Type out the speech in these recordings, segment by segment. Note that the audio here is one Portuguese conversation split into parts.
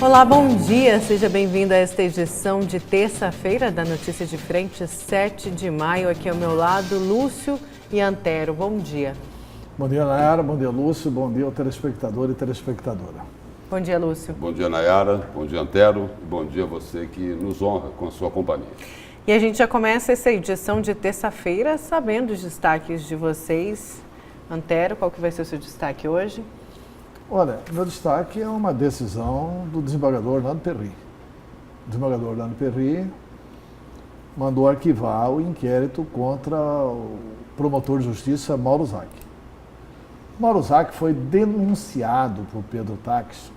Olá, bom dia. Seja bem-vindo a esta edição de terça-feira da Notícia de Frente, 7 de maio. Aqui ao meu lado, Lúcio e Antero. Bom dia. Bom dia, Nayara. Bom dia, Lúcio. Bom dia ao telespectador e telespectadora. Bom dia, Lúcio. Bom dia, Nayara. Bom dia, Antero. Bom dia a você que nos honra com a sua companhia. E a gente já começa essa edição de terça-feira sabendo os destaques de vocês. Antero, qual que vai ser o seu destaque hoje? Olha, meu destaque é uma decisão do desembargador Orlando Perry. O desembargador Orlando Perry mandou arquivar o inquérito contra o promotor de justiça Mauro Zac. Mauro Zac foi denunciado por Pedro Táxi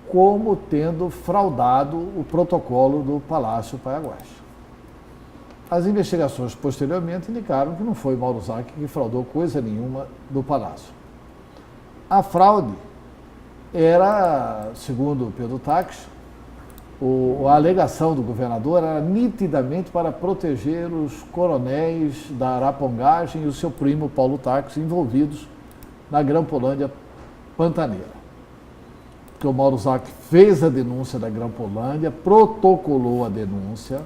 como tendo fraudado o protocolo do Palácio Paiaguás. As investigações posteriormente indicaram que não foi Mauro Zac que fraudou coisa nenhuma do Palácio. A fraude era, segundo Pedro Táxi, a alegação do governador era nitidamente para proteger os coronéis da Arapongagem e o seu primo Paulo Táxi envolvidos na Grampolândia Pantaneira. Porque o Mauro Zac fez a denúncia da Grampolândia, protocolou a denúncia,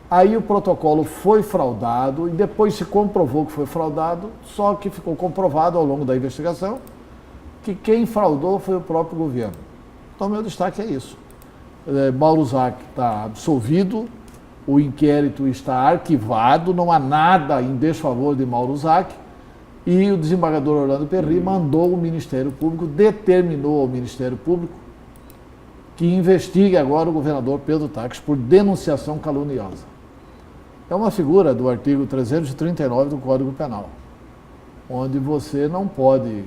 aí o protocolo foi fraudado e depois se comprovou que foi fraudado, só que ficou comprovado ao longo da investigação que quem fraudou foi o próprio governo. Então, meu destaque é isso. Mauro Zac está absolvido, o inquérito está arquivado, não há nada em desfavor de Mauro Zac e o desembargador Orlando Perry mandou o Ministério Público, determinou ao Ministério Público que investigue agora o governador Pedro Táxi por denunciação caluniosa. É uma figura do artigo 339 do Código Penal, onde você não pode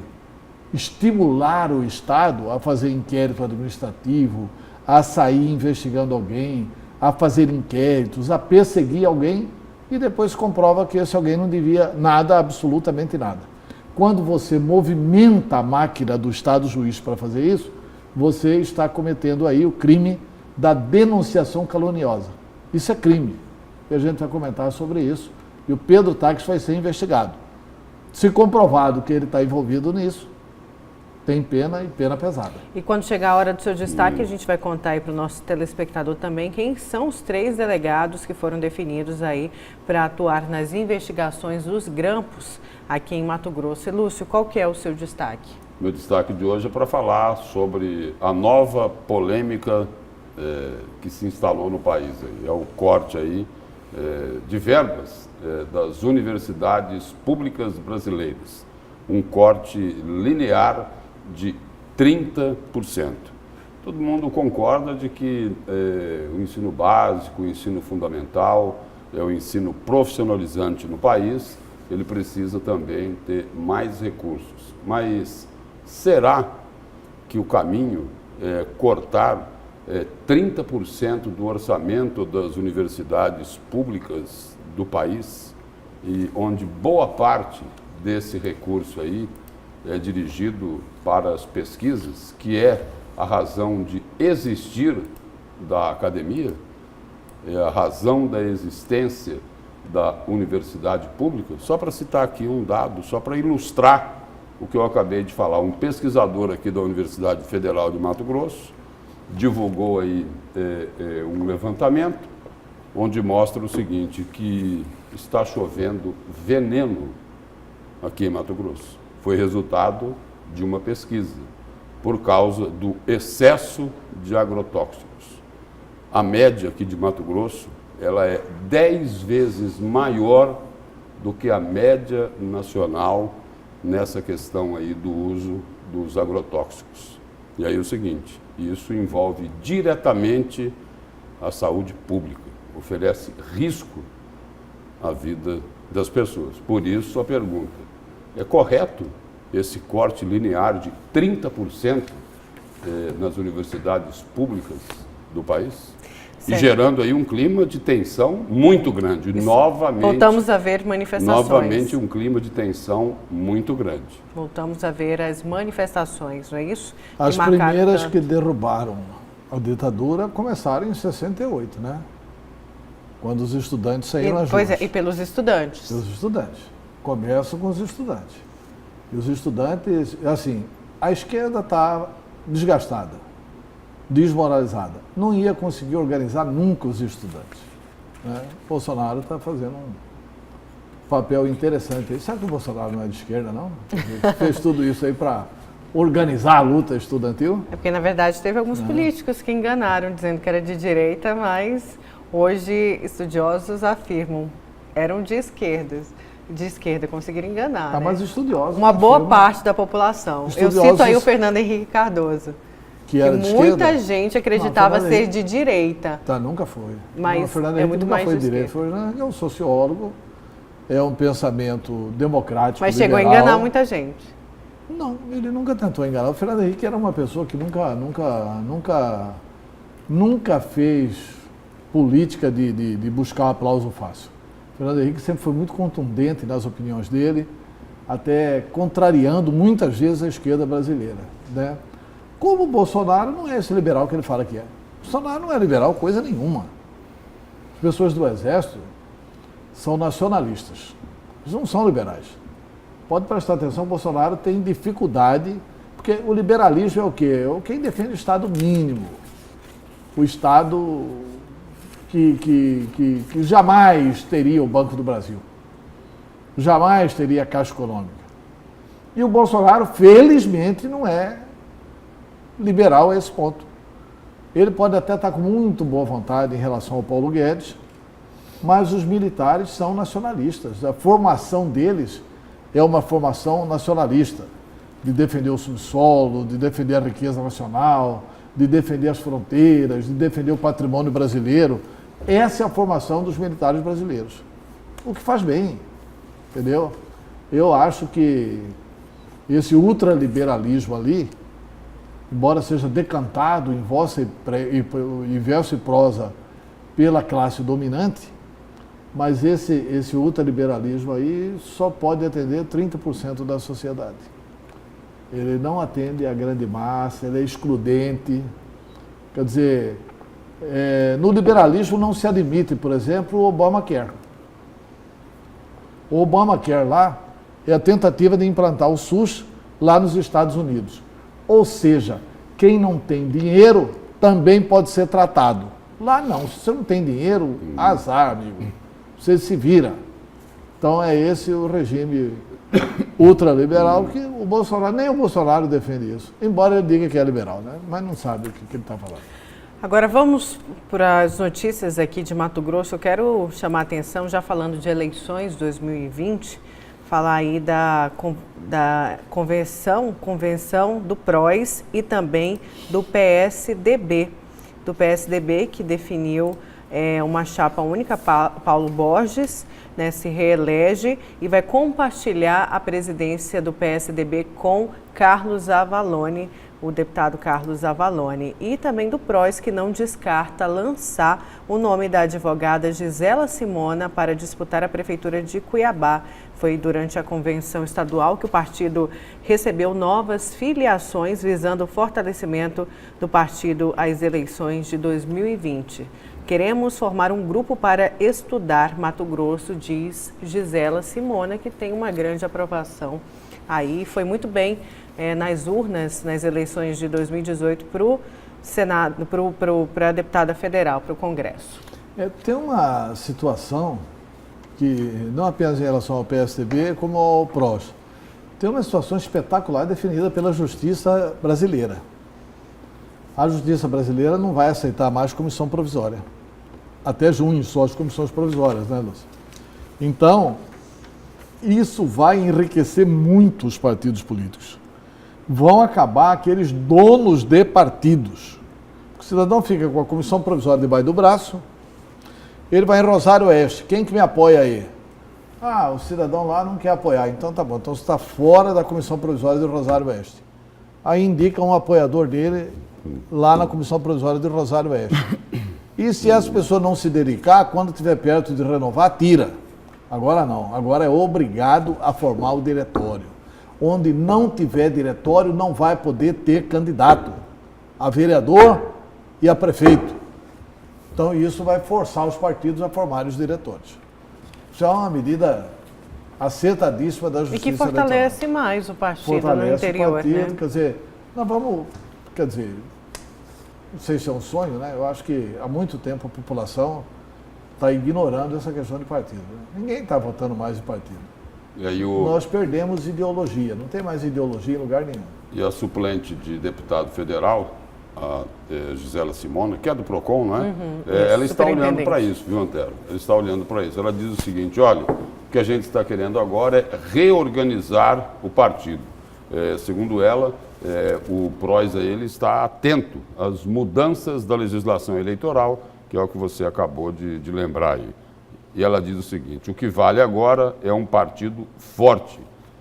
estimular o Estado a fazer inquérito administrativo, a sair investigando alguém, a fazer inquéritos, a perseguir alguém e depois comprova que esse alguém não devia nada, absolutamente nada. Quando você movimenta a máquina do Estado juiz para fazer isso, você está cometendo aí o crime da denunciação caluniosa. Isso é crime. E a gente vai comentar sobre isso. E o Pedro Táxi vai ser investigado. Se comprovado que ele está envolvido nisso, tem pena e pena pesada. E quando chegar a hora do seu destaque, a gente vai contar aí para o nosso telespectador também quem são os 3 delegados que foram definidos aí para atuar nas investigações dos grampos aqui em Mato Grosso. E Lúcio, qual que é o seu destaque? Meu destaque de hoje é para falar sobre a nova polêmica que se instalou no país. É o corte aí de verbas das universidades públicas brasileiras. Um corte linear de 30%. Todo mundo concorda de que o ensino básico, o ensino fundamental, o ensino profissionalizante no país, ele precisa também ter mais recursos. Mas será que o caminho é cortar 30% do orçamento das universidades públicas do país, e onde boa parte desse recurso aí é dirigido para as pesquisas, que é a razão de existir da academia, é a razão da existência da universidade pública? Só para citar aqui um dado, só para ilustrar o que eu acabei de falar, um pesquisador aqui da Universidade Federal de Mato Grosso divulgou aí um levantamento onde mostra o seguinte, que está chovendo veneno aqui em Mato Grosso. Foi resultado de uma pesquisa, por causa do excesso de agrotóxicos. A média aqui de Mato Grosso, ela é 10 vezes maior do que a média nacional nessa questão aí do uso dos agrotóxicos. E aí é o seguinte, isso envolve diretamente a saúde pública, oferece risco à vida das pessoas. Por isso a pergunta, é correto esse corte linear de 30% nas universidades públicas do país? Certo. E gerando aí um clima de tensão muito grande. Novamente, voltamos a ver manifestações. Novamente um clima de tensão muito grande. Voltamos a ver as manifestações, não é isso? As primeiras que derrubaram a ditadura começaram em 68, né? Quando os estudantes saíram às ruas. Pois é, e pelos estudantes. Pelos estudantes. Começam com os estudantes. E os estudantes, assim, a esquerda está desgastada, desmoralizada. Não ia conseguir organizar nunca os estudantes. Né? Bolsonaro está fazendo um papel interessante. Será que o Bolsonaro não é de esquerda, não? Fez tudo isso aí para organizar a luta estudantil? É porque, na verdade, teve alguns políticos que enganaram, dizendo que era de direita, mas hoje estudiosos afirmam eram de esquerda, conseguiram enganar. Tá, né? mas estudiosos. Uma boa parte da população. Eu cito aí o Fernando Henrique Cardoso. Que era de muita esquerda? gente acreditava ser de direita. Tá, nunca foi. Mas não, Fernando é Henrique muito nunca mais foi de de direita. É um sociólogo, é um pensamento democrático, mas chegou liberal. a enganar muita gente. Não, ele nunca tentou enganar. O Fernando Henrique era uma pessoa que nunca fez política de buscar um aplauso fácil. O Fernando Henrique sempre foi muito contundente nas opiniões dele, até contrariando muitas vezes a esquerda brasileira. Né? Como o Bolsonaro não é esse liberal que ele fala que é. O Bolsonaro não é liberal coisa nenhuma. As pessoas do Exército são nacionalistas. Eles não são liberais. Pode prestar atenção, o Bolsonaro tem dificuldade, porque o liberalismo é o quê? É quem defende o Estado mínimo. O Estado que jamais teria o Banco do Brasil. Jamais teria a Caixa Econômica. E o Bolsonaro, felizmente, não é liberal a esse ponto. Ele pode até estar com muito boa vontade em relação ao Paulo Guedes, mas os militares são nacionalistas. A formação deles é uma formação nacionalista, de defender o subsolo, de defender a riqueza nacional, de defender as fronteiras, de defender o patrimônio brasileiro. Essa é a formação dos militares brasileiros. O que faz bem, entendeu? Eu acho que esse ultraliberalismo ali, embora seja decantado em verso e prosa pela classe dominante, mas esse ultraliberalismo aí só pode atender 30% da sociedade. Ele não atende a grande massa, ele é excludente. Quer dizer, no liberalismo não se admite, por exemplo, o Obamacare. O Obamacare lá é a tentativa de implantar o SUS lá nos Estados Unidos. Ou seja, quem não tem dinheiro também pode ser tratado. Lá não, se você não tem dinheiro, azar, amigo. Você se vira. Então é esse o regime ultraliberal que o Bolsonaro, nem o Bolsonaro defende isso. Embora ele diga que é liberal, né? Mas não sabe o que ele está falando. Agora vamos para as notícias aqui de Mato Grosso. Eu quero chamar a atenção, já falando de eleições 2020, falar aí da convenção do PROS e também do PSDB. Do PSDB, que definiu uma chapa única, Paulo Borges, né, se reelege e vai compartilhar a presidência do PSDB com Carlos Avalone, o deputado Carlos Avalone, e também do PROS, que não descarta lançar o nome da advogada Gisela Simona para disputar a prefeitura de Cuiabá. Foi durante a convenção estadual que o partido recebeu novas filiações visando o fortalecimento do partido às eleições de 2020. Queremos formar um grupo para estudar Mato Grosso, diz Gisela Simona, que tem uma grande aprovação aí. Foi muito bem nas urnas, nas eleições de 2018 para o Senado, para a deputada federal, para o Congresso. Tem uma situação que, não apenas em relação ao PSDB, como ao PROS, tem uma situação espetacular definida pela justiça brasileira. A justiça brasileira não vai aceitar mais comissão provisória. Até junho só as comissões provisórias, né, Lúcia? Então, isso vai enriquecer muito os partidos políticos. Vão acabar aqueles donos de partidos. O cidadão fica com a comissão provisória debaixo do braço, ele vai em Rosário Oeste. Quem que me apoia aí? Ah, o cidadão lá não quer apoiar. Então tá bom, então você está fora da comissão provisória de Rosário Oeste. Aí indica um apoiador dele lá na comissão provisória de Rosário Oeste. E se essa pessoa não se dedicar, quando estiver perto de renovar, tira. Agora não, agora é obrigado a formar o diretório. Onde não tiver diretório, não vai poder ter candidato a vereador e a prefeito. Então isso vai forçar os partidos a formarem os diretórios. Isso é uma medida acertadíssima da justiça eleitoral. E que fortalece mais o partido no interior, o partido, né? Quer dizer, nós vamos quer dizer, não sei se é um sonho, né? Eu acho que há muito tempo a população está ignorando essa questão de partido. Ninguém está votando mais em partido. E aí Nós perdemos ideologia, não tem mais ideologia em lugar nenhum. E a suplente de deputado federal, a Gisela Simona, que é do PROCON, não é? Ela está olhando para isso, viu, Antero? Ela está olhando para isso. Ela diz o seguinte, olha, o que a gente está querendo agora é reorganizar o partido. Segundo ela, o PROS ele está atento às mudanças da legislação eleitoral, que é o que você acabou de lembrar aí. E ela diz o seguinte, o que vale agora é um partido forte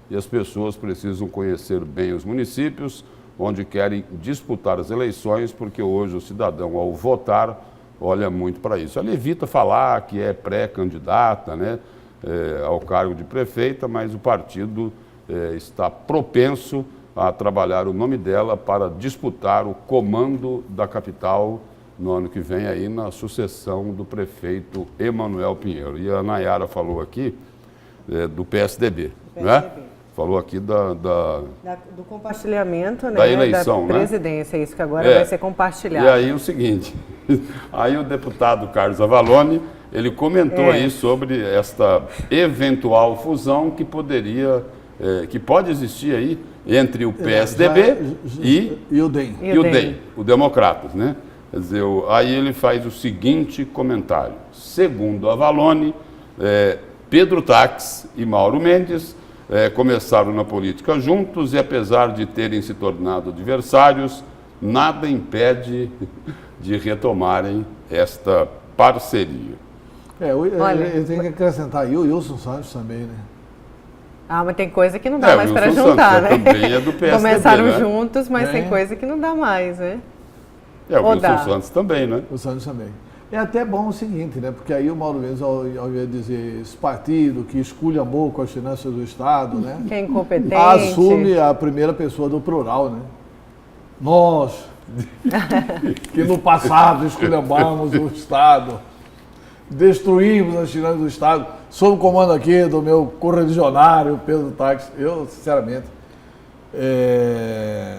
e as pessoas precisam conhecer bem os municípios onde querem disputar as eleições, porque hoje o cidadão, ao votar, olha muito para isso. Ela evita falar que é pré-candidata, né, ao cargo de prefeita, mas o partido está propenso a trabalhar o nome dela para disputar o comando da capital no ano que vem, aí na sucessão do prefeito Emanuel Pinheiro. E a Nayara falou aqui do PSDB, né? Falou aqui do compartilhamento, né, da eleição, da presidência, isso que agora vai ser compartilhado. E aí o seguinte, aí o deputado Carlos Avalone, ele comentou aí sobre esta eventual fusão que poderia, que pode existir aí entre o PSDB e o DEM. E o DEM, o Democratas, né? Quer dizer, aí ele faz o seguinte comentário. Segundo Avalone, Pedro Tax e Mauro Mendes começaram na política juntos e, apesar de terem se tornado adversários, nada impede de retomarem esta parceria. Eu tenho que acrescentar aí o Wilson Santos também, né? Ah, mas tem coisa que não dá mais para juntar, Santos, né? Também é do PSDB, começaram né? juntos, mas tem coisa que não dá mais, né? O Wilson Santos também, né? O Santos também. É até bom o seguinte, né? Porque aí o Mauro Mendes, ao invés de dizer esse partido que esculhambou com as finanças do Estado, né? Que é incompetente. Assume a primeira pessoa do plural, né? Nós, que no passado esculhambamos o Estado, destruímos as finanças do Estado, sob o comando aqui do meu correligionário Pedro Tax. Eu, sinceramente...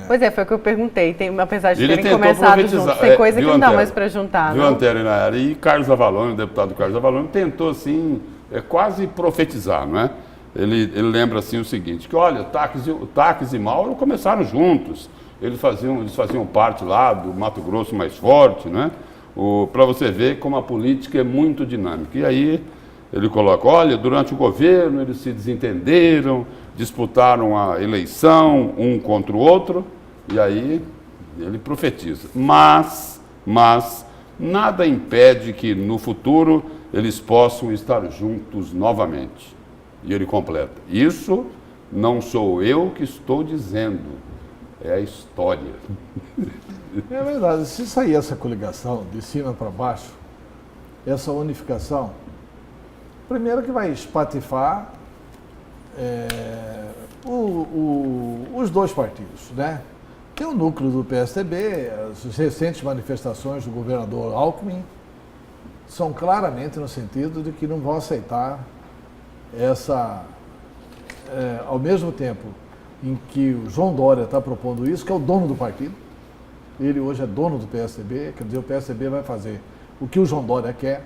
Pois foi o que eu perguntei. Apesar de ele terem começado juntos, tem coisa que não dá mais para juntar, viu, Antero e Nayara? E Carlos Avalone, o deputado Carlos Avalone, tentou, assim, quase profetizar, não é? Ele lembra, assim, o seguinte, que, olha, Tax e Mauro começaram juntos. Eles faziam parte lá do Mato Grosso Mais Forte, né? Para você ver como a política é muito dinâmica. E aí ele coloca, olha, durante o governo eles se desentenderam, disputaram a eleição um contra o outro, e aí ele profetiza. Mas nada impede que no futuro eles possam estar juntos novamente. E ele completa, isso não sou eu que estou dizendo, é a história. É verdade, se sair essa coligação de cima para baixo, essa unificação, primeiro que vai espatifar os dois partidos, né? Tem o núcleo do PSDB, as recentes manifestações do governador Alckmin são claramente no sentido de que não vão aceitar ao mesmo tempo em que o João Dória está propondo isso, que é o dono do partido, ele hoje é dono do PSDB, quer dizer, o PSDB vai fazer o que o João Dória quer.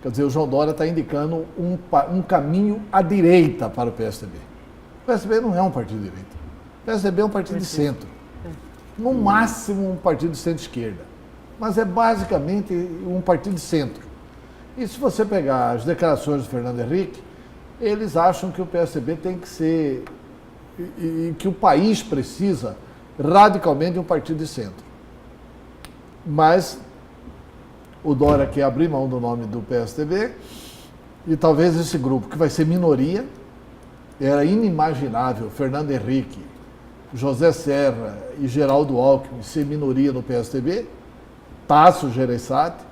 Quer dizer, o João Dória está indicando um caminho à direita para o PSDB. O PSDB não é um partido de direita. O PSDB é um partido de centro. No máximo, um partido de centro-esquerda. Mas é basicamente um partido de centro. E se você pegar as declarações do Fernando Henrique, eles acham que o PSDB tem que ser... e que o país precisa radicalmente de um partido de centro. Mas... o Dória quer abrir mão do nome do PSDB e talvez esse grupo, que vai ser minoria, era inimaginável Fernando Henrique, José Serra e Geraldo Alckmin ser minoria no PSDB, Tasso Gereissati,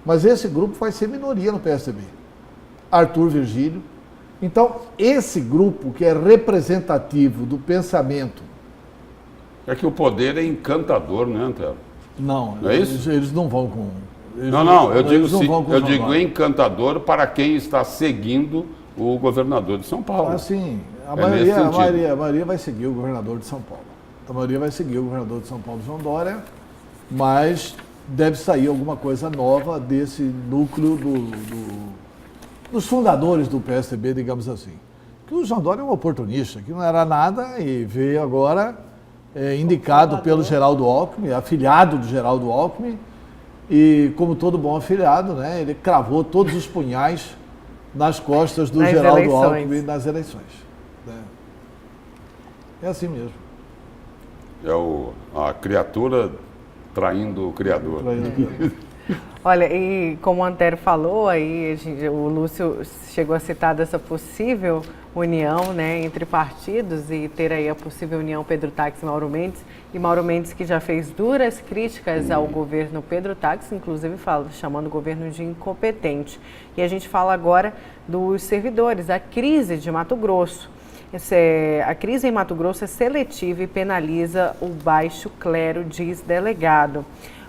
mas esse grupo vai ser minoria no PSDB. Arthur Virgílio. Então, esse grupo que é representativo do pensamento... É que o poder é encantador, né, Antero? Não, é isso? Eles não vão com... Eu digo encantador para quem está seguindo o governador de São Paulo. Assim, a maioria vai seguir o governador de São Paulo. A maioria vai seguir o governador de São Paulo, João Dória, mas deve sair alguma coisa nova desse núcleo dos fundadores do PSDB, digamos assim. Que o João Dória é um oportunista, que não era nada e veio agora indicado pelo Geraldo Alckmin, afilhado do Geraldo Alckmin, e como todo bom afilhado, né, ele cravou todos os punhais nas costas do Geraldo Alckmin nas eleições. Né? É assim mesmo. É a criatura traindo o Criador. Olha, e como o Antero falou, aí o Lúcio chegou a citar dessa possível união, né, entre partidos e ter aí a possível união Pedro Táxi e Mauro Mendes. E Mauro Mendes, que já fez duras críticas ao governo Pedro Táxi, inclusive chamando o governo de incompetente. E a gente fala agora dos servidores, a crise de Mato Grosso. A crise em Mato Grosso é seletiva e penaliza o baixo clero, diz delegado.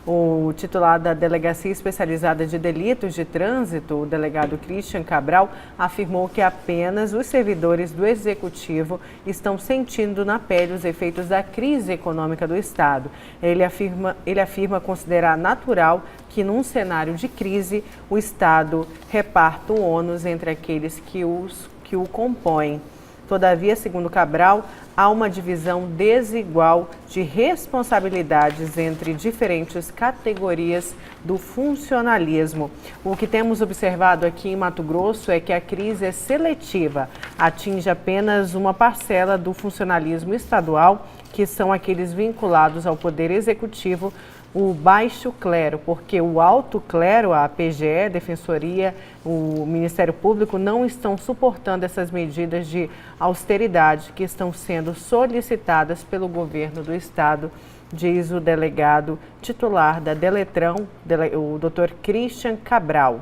O titular da Delegacia Especializada de Delitos de Trânsito, o delegado Christian Cabral, afirmou que apenas os servidores do Executivo estão sentindo na pele os efeitos da crise econômica do Estado. Ele afirma considerar natural que, num cenário de crise, o Estado reparta o ônus entre aqueles que o compõem. Todavia, segundo Cabral, há uma divisão desigual de responsabilidades entre diferentes categorias do funcionalismo. O que temos observado aqui em Mato Grosso é que a crise é seletiva, atinge apenas uma parcela do funcionalismo estadual, que são aqueles vinculados ao Poder Executivo, o baixo clero, porque o alto clero, a PGE, Defensoria, o Ministério Público não estão suportando essas medidas de austeridade que estão sendo solicitadas pelo governo do Estado, diz o delegado titular da Deletrão, o Dr. Christian Cabral.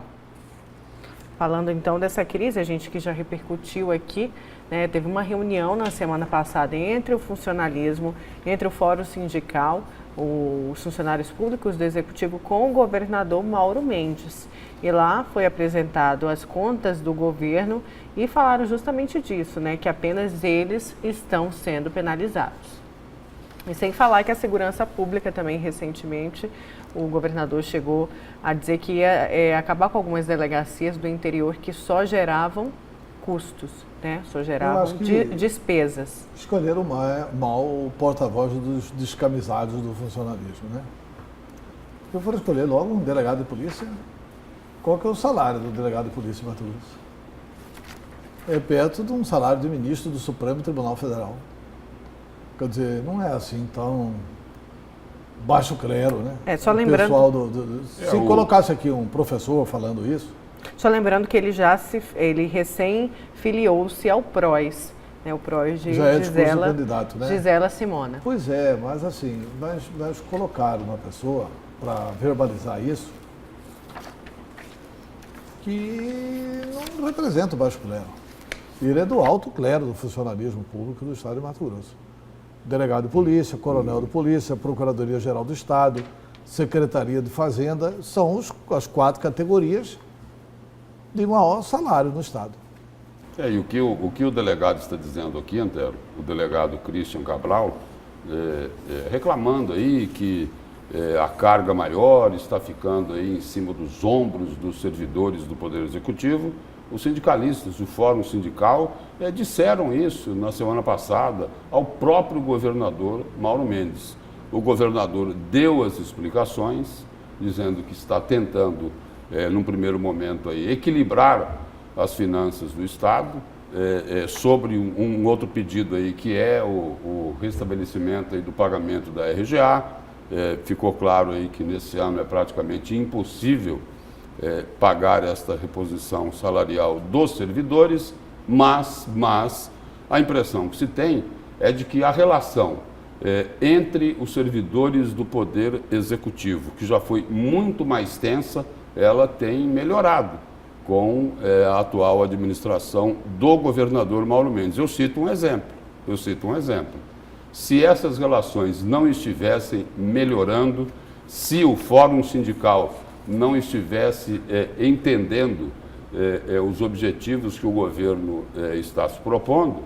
Falando então dessa crise, a gente que já repercutiu aqui, né, teve uma reunião na semana passada entre o funcionalismo, entre o Fórum Sindical, os funcionários públicos do Executivo com o governador Mauro Mendes. E lá foi apresentado as contas do governo e falaram justamente disso, né, que apenas eles estão sendo penalizados. E sem falar que a segurança pública também, recentemente, o governador chegou a dizer que ia acabar com algumas delegacias do interior que só geravam custos, né? Só geravam despesas. Escolheram mal o porta-voz dos descamisados do funcionalismo, né? Se eu for escolher logo um delegado de polícia, qual que é o salário do delegado de polícia em Mato Grosso? É perto de um salário de ministro do Supremo Tribunal Federal. Quer dizer, não é assim tão baixo clero, né? Só lembrando... Se colocasse aqui um professor falando isso... Só lembrando que ele recém filiou-se ao PROS, né? O PROS de Gisela, candidato, né? Gisela Simona. Pois é, mas assim, nós colocaram uma pessoa para verbalizar isso que não representa o baixo clero. Ele é do alto clero do funcionalismo público do Estado de Mato Grosso. Delegado de polícia, coronel de polícia, Procuradoria-Geral do Estado, Secretaria de Fazenda, são as 4 categorias de maior salário no Estado. E o que o delegado está dizendo aqui, Antero, o delegado Christian Cabral, reclamando aí que a carga maior está ficando aí em cima dos ombros dos servidores do Poder Executivo. Os sindicalistas do Fórum Sindical disseram isso na semana passada ao próprio governador Mauro Mendes. O governador deu as explicações, dizendo que está tentando, num primeiro momento, aí, equilibrar as finanças do Estado, sobre um outro pedido aí, que é o restabelecimento aí do pagamento da RGA. Ficou claro aí que nesse ano é praticamente impossível pagar esta reposição salarial dos servidores, mas a impressão que se tem é de que a relação entre os servidores do Poder Executivo, que já foi muito mais tensa, ela tem melhorado com a atual administração do governador Mauro Mendes. Eu cito um exemplo. Se essas relações não estivessem melhorando, se o Fórum Sindical não estivesse entendendo os objetivos que o governo está se propondo,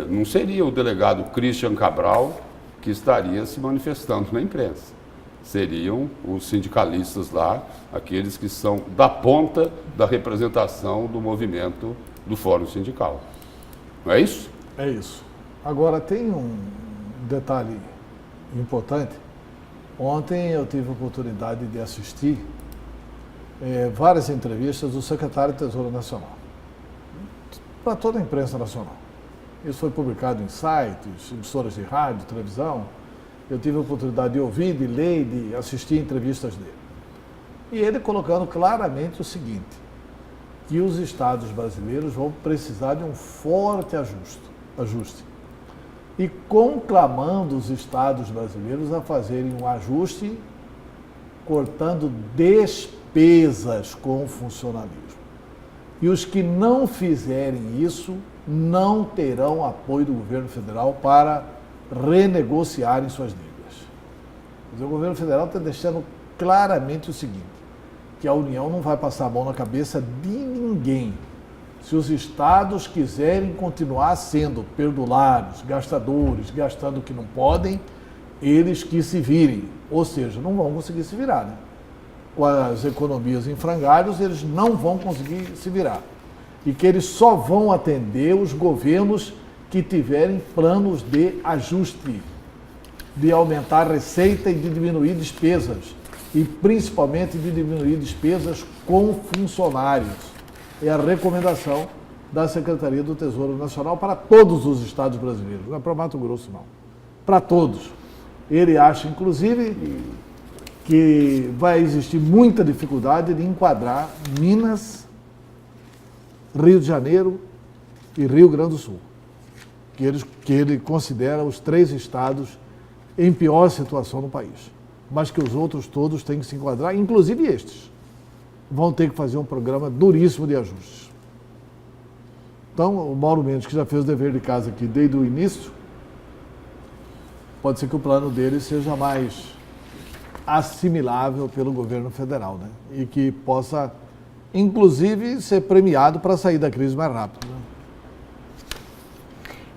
não seria o delegado Christian Cabral que estaria se manifestando na imprensa. Seriam os sindicalistas lá, aqueles que são da ponta da representação do movimento do Fórum Sindical. Não é isso? É isso. Agora, tem um detalhe importante. Ontem eu tive a oportunidade de assistir várias entrevistas do secretário do Tesouro Nacional, para toda a imprensa nacional. Isso foi publicado em sites, emissoras de rádio, televisão. Eu tive a oportunidade de ouvir, de ler, de assistir entrevistas dele. E ele colocando claramente o seguinte, que os estados brasileiros vão precisar de um forte ajuste. E conclamando os estados brasileiros a fazerem um ajuste, cortando despesas com o funcionalismo. E os que não fizerem isso não terão apoio do governo federal para renegociarem suas dívidas. Mas o governo federal está deixando claramente o seguinte, que a União não vai passar a mão na cabeça de ninguém. Se os estados quiserem continuar sendo perdulários, gastadores, gastando o que não podem, eles que se virem. Ou seja, não vão conseguir se virar, né? Com as economias em frangalhos, eles não vão conseguir se virar. E que eles só vão atender os governos que tiverem planos de ajuste, de aumentar a receita e de diminuir despesas, e principalmente de diminuir despesas com funcionários. É a recomendação da Secretaria do Tesouro Nacional para todos os estados brasileiros, não é para Mato Grosso não, para todos. Ele acha, inclusive, que vai existir muita dificuldade de enquadrar Minas, Rio de Janeiro e Rio Grande do Sul, que ele considera os 3 estados em pior situação no país, mas que os outros todos têm que se enquadrar, inclusive estes, vão ter que fazer um programa duríssimo de ajustes. Então, o Mauro Mendes, que já fez o dever de casa aqui desde o início, pode ser que o plano dele seja mais assimilável pelo governo federal, né? E que possa, inclusive, ser premiado para sair da crise mais rápido, né?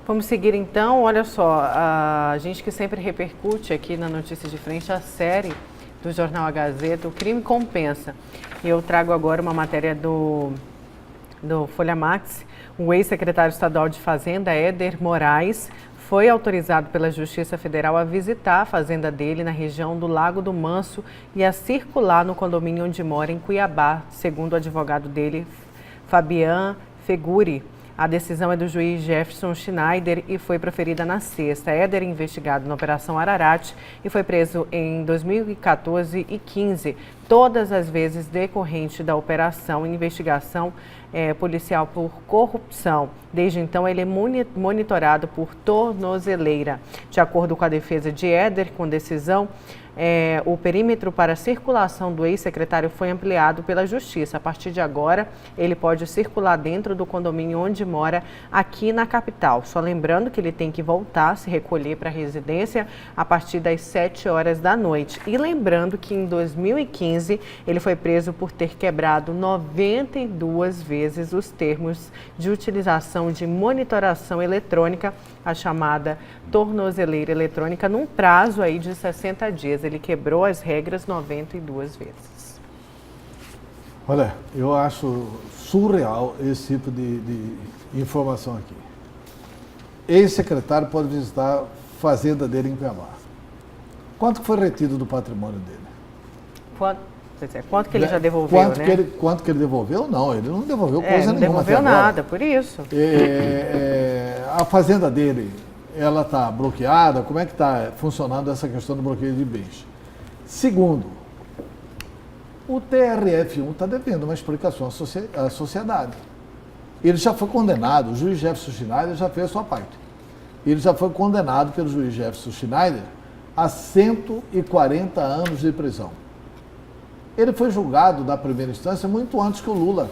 Vamos seguir então, olha só, a gente que sempre repercute aqui na Notícias de Frente a série do Jornal A Gazeta, O Crime Compensa. Eu trago agora uma matéria do Folha Max. O ex-secretário estadual de Fazenda, Éder Moraes, foi autorizado pela Justiça Federal a visitar a fazenda dele na região do Lago do Manso e a circular no condomínio onde mora, em Cuiabá, segundo o advogado dele, Fabian Feguri. A decisão é do juiz Jefferson Schneider e foi proferida na sexta. Éder é investigado na Operação Ararat e foi preso em 2014 e 2015, todas as vezes decorrente da operação investigação policial por corrupção. Desde então, ele é monitorado por tornozeleira. De acordo com a defesa de Éder, com decisão, o perímetro para circulação do ex-secretário foi ampliado pela Justiça. A partir de agora, ele pode circular dentro do condomínio onde mora, aqui na capital. Só lembrando que ele tem que voltar, se recolher para a residência a partir das 7 horas da noite. E lembrando que em 2015, ele foi preso por ter quebrado 92 vezes os termos de utilização de monitoração eletrônica, a chamada tornozeleira eletrônica, num prazo aí de 60 dias. Ele quebrou as regras 92 vezes. Olha, eu acho surreal esse tipo de informação aqui. Ex-secretário pode visitar a fazenda dele em Cuiabá. Quanto foi retido do patrimônio dele? Quanto que ele já devolveu, Quanto que ele devolveu? Não, ele não devolveu coisa não nenhuma. Não devolveu nada, por isso. A fazenda dele, ela está bloqueada? Como é que está funcionando essa questão do bloqueio de bens? Segundo, o TRF1 está devendo uma explicação à sociedade. Ele já foi condenado, o juiz Jefferson Schneider já fez a sua parte. Ele já foi condenado pelo juiz Jefferson Schneider a 140 anos de prisão. Ele foi julgado na primeira instância muito antes que o Lula.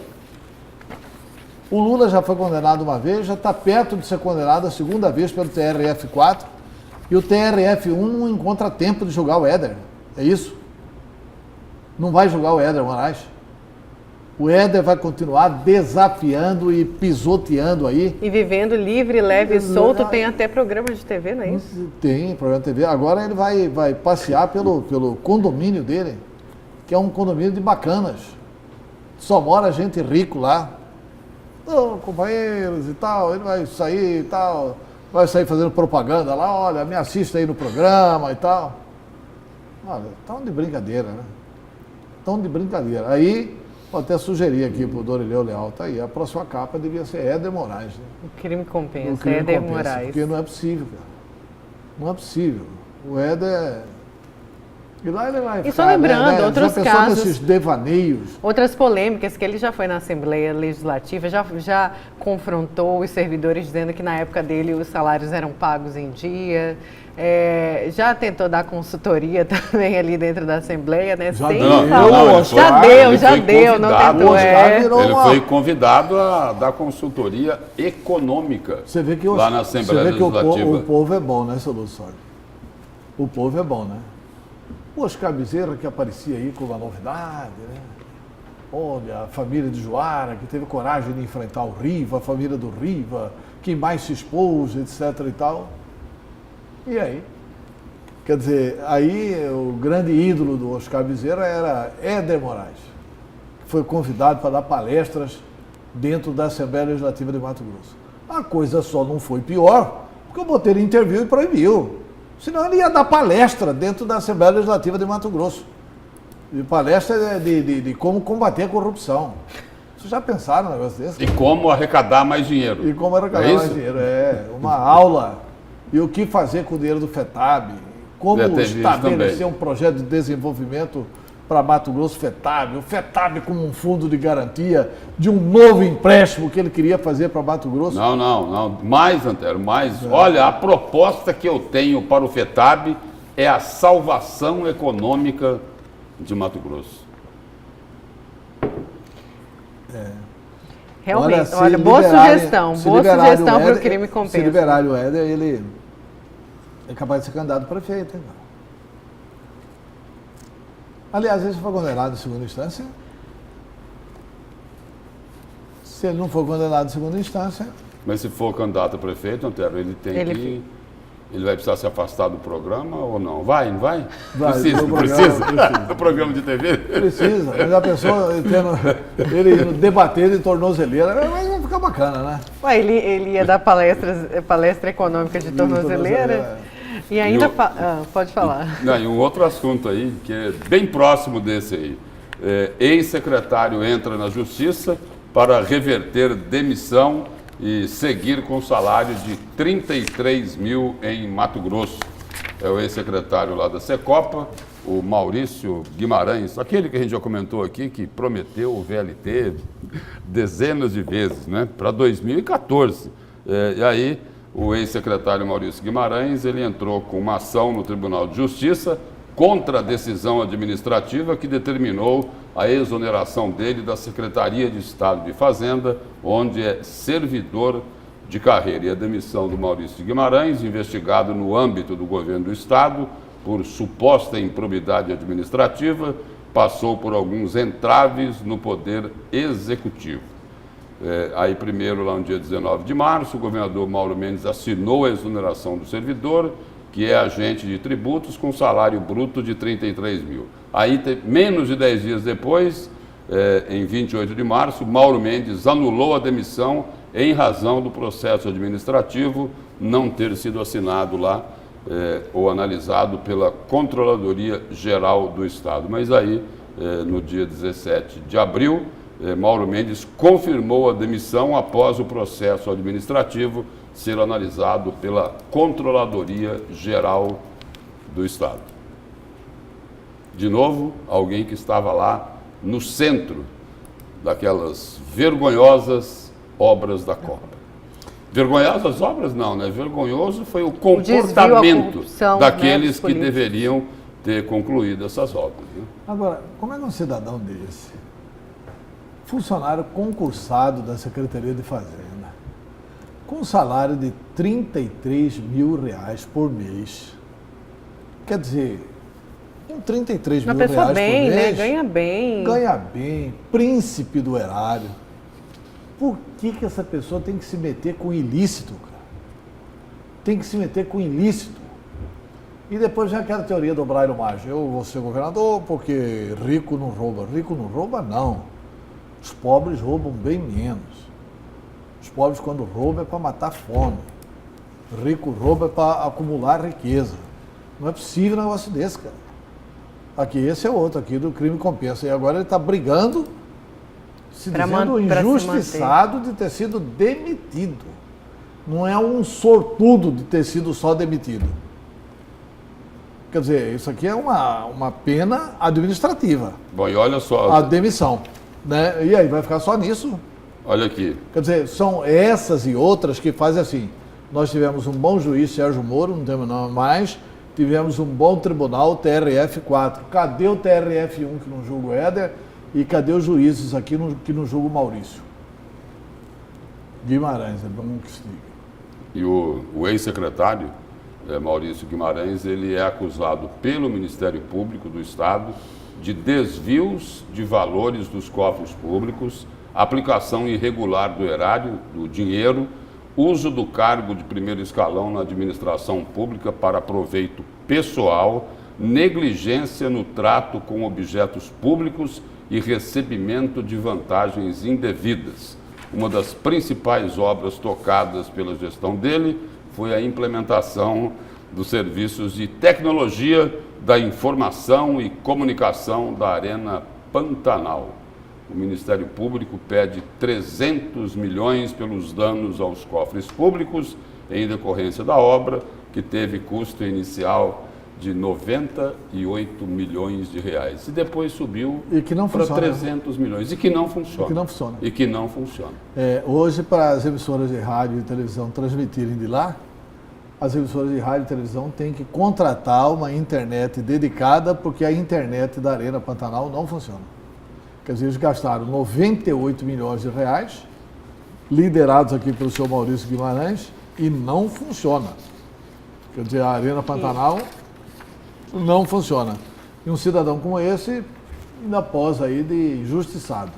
O Lula já foi condenado uma vez, já está perto de ser condenado a segunda vez pelo TRF4, e o TRF1 não encontra tempo de julgar o Éder. É isso? Não vai julgar o Éder Moraes. O Éder vai continuar desafiando e pisoteando aí. E vivendo livre, leve e solto, tem até programa de TV, não é isso? Tem programa de TV. Agora ele vai passear pelo condomínio dele, que é um condomínio de bacanas. Só mora gente rico lá. Ô, companheiros e tal, ele vai sair e tal, vai sair fazendo propaganda lá, olha, me assista aí no programa e tal. Olha, tão de brincadeira, né? Tão de brincadeira. Aí, vou até sugerir aqui pro Dorileu Leal, tá aí, a próxima capa devia ser Éder Moraes, né? O crime compensa, O crime Éder compensa, Moraes. Porque não é possível, cara. Não é possível. O Éder... E lá ele vai E só lembrando, outros já casos, nesses devaneios. outras polêmicas, que ele já foi na Assembleia Legislativa, já confrontou os servidores dizendo que na época dele os salários eram pagos em dia, já tentou dar consultoria também ali dentro da Assembleia, né? Já Sem deu, falar. ele Não foi tentou. virou Ele uma- foi convidado a dar consultoria econômica Você vê que, lá na Assembleia você vê que Legislativa. o povo é bom, né, seu Lúcio? O povo é bom, né? O Oscar Bezerra, que aparecia aí com uma novidade, né? Olha, a família de Joara, que teve coragem de enfrentar o Riva, a família do Riva, que mais se expôs, etc e tal. E aí? Quer dizer, aí o grande ídolo do Oscar Bezerra era Éder Moraes, que foi convidado para dar palestras dentro da Assembleia Legislativa de Mato Grosso. A coisa só não foi pior, porque o Botelho interviu e proibiu. Senão ele ia dar palestra dentro da Assembleia Legislativa de Mato Grosso. E palestra de como combater a corrupção. Vocês já pensaram num negócio desse? E como arrecadar mais dinheiro. E como arrecadar É mais isso? dinheiro. Uma aula. E o que fazer com o dinheiro do FETAB. Como Deve ter visto estabelecer também. um projeto de desenvolvimento para Mato Grosso FETAB. O FETAB como um fundo de garantia de um novo empréstimo que ele queria fazer para Mato Grosso. Não. Mais, Antero, mais. Olha, a proposta que eu tenho para o FETAB é a salvação econômica de Mato Grosso. Realmente, se olha, boa liberarem- sugestão, se boa liberarem sugestão o para o Éder- crime Se compensa. liberar o Éder, ele é capaz de ser candidato a prefeito, hein, cara? Aliás, ele foi condenado em segunda instância. Se ele não for condenado em segunda instância, Mas se for candidato a prefeito, Antero, ele tem Ele que... Ele vai precisar se afastar do programa ou não? Vai, não vai? Vai, Precisa, do não programa, precisa? precisa. Do programa de TV? precisa. Mas a pessoa ele debater de tornozeleira, vai ficar bacana, né? Ué, ele ia dar palestra econômica de tornozeleira. E ainda. E o- Pode falar. Não, e um outro assunto aí, que é bem próximo desse aí. Ex-secretário entra na Justiça para reverter demissão e seguir com salário de 33 mil em Mato Grosso. É o ex-secretário lá da Secopa, o Maurício Guimarães, aquele que a gente já comentou aqui, que prometeu o VLT dezenas de vezes, né, para 2014. E aí, o ex-secretário Maurício Guimarães, ele entrou com uma ação no Tribunal de Justiça contra a decisão administrativa que determinou a exoneração dele da Secretaria de Estado de Fazenda, onde é servidor de carreira. E a demissão do Maurício Guimarães, investigado no âmbito do governo do Estado por suposta improbidade administrativa, passou por alguns entraves no poder executivo. Aí primeiro, lá no dia 19 de março, o governador Mauro Mendes assinou a exoneração do servidor, que é agente de tributos, com salário bruto de 33 mil. Aí, menos de 10 dias depois, em 28 de março, Mauro Mendes anulou a demissão em razão do processo administrativo não ter sido assinado lá ou analisado pela Controladoria Geral do Estado. Mas aí, no dia 17 de abril, Mauro Mendes confirmou a demissão após o processo administrativo ser analisado pela Controladoria Geral do Estado. De novo, alguém que estava lá no centro daquelas vergonhosas obras da Copa. Vergonhosas obras não, né? Vergonhoso foi o desvio, a comportamento corrupção, daqueles dos que políticos. deveriam ter concluído essas obras, né? Agora, como é que um cidadão desse, funcionário concursado da Secretaria de Fazenda, com um salário de 33 mil reais por mês, quer dizer, com 33 Uma mil pessoa reais bem, por né? mês. Ganha bem. Ganha bem, príncipe do erário. Por que essa pessoa tem que se meter com ilícito, cara? Tem que se meter com ilícito. E depois vem aquela teoria do Braille Maggi. Eu vou ser governador porque rico não rouba. Rico não rouba, não. Os pobres roubam bem menos. Os pobres, quando roubam, é para matar fome. O rico rouba é para acumular riqueza. Não é possível um negócio desse, cara. Aqui, esse é outro aqui do crime compensa. E agora ele está brigando, se dizendo injustiçado de ter sido demitido. Não é um sortudo de ter sido só demitido. Quer dizer, isso aqui é uma pena administrativa. Bom, e olha só. A demissão. Né? E aí, vai ficar só nisso? Olha aqui. Quer dizer, são essas e outras que fazem assim. Nós tivemos um bom juiz, Sérgio Moro, não temos nada mais. Tivemos um bom tribunal, TRF4. Cadê o TRF1 que não julga o Éder? E cadê os juízes aqui que não julgam o Maurício? Guimarães, é bom que se diga. E o ex-secretário, Maurício Guimarães, ele é acusado pelo Ministério Público do Estado de desvios de valores dos cofres públicos, aplicação irregular do erário, do dinheiro, uso do cargo de primeiro escalão na administração pública para proveito pessoal, negligência no trato com objetos públicos e recebimento de vantagens indevidas. Uma das principais obras tocadas pela gestão dele foi a implementação dos serviços de tecnologia da informação e comunicação da Arena Pantanal. O Ministério Público pede 300 milhões pelos danos aos cofres públicos em decorrência da obra, que teve custo inicial de 98 milhões de reais. E depois subiu para 300 milhões. E que não funciona. E que não funciona. Hoje, para as emissoras de rádio e televisão transmitirem de lá, as emissoras de rádio e televisão têm que contratar uma internet dedicada, porque a internet da Arena Pantanal não funciona. Quer dizer, eles gastaram 98 milhões de reais, liderados aqui pelo senhor Maurício Guimarães, e não funciona. Quer dizer, a Arena Pantanal não funciona. E um cidadão como esse ainda pós aí de injustiçado.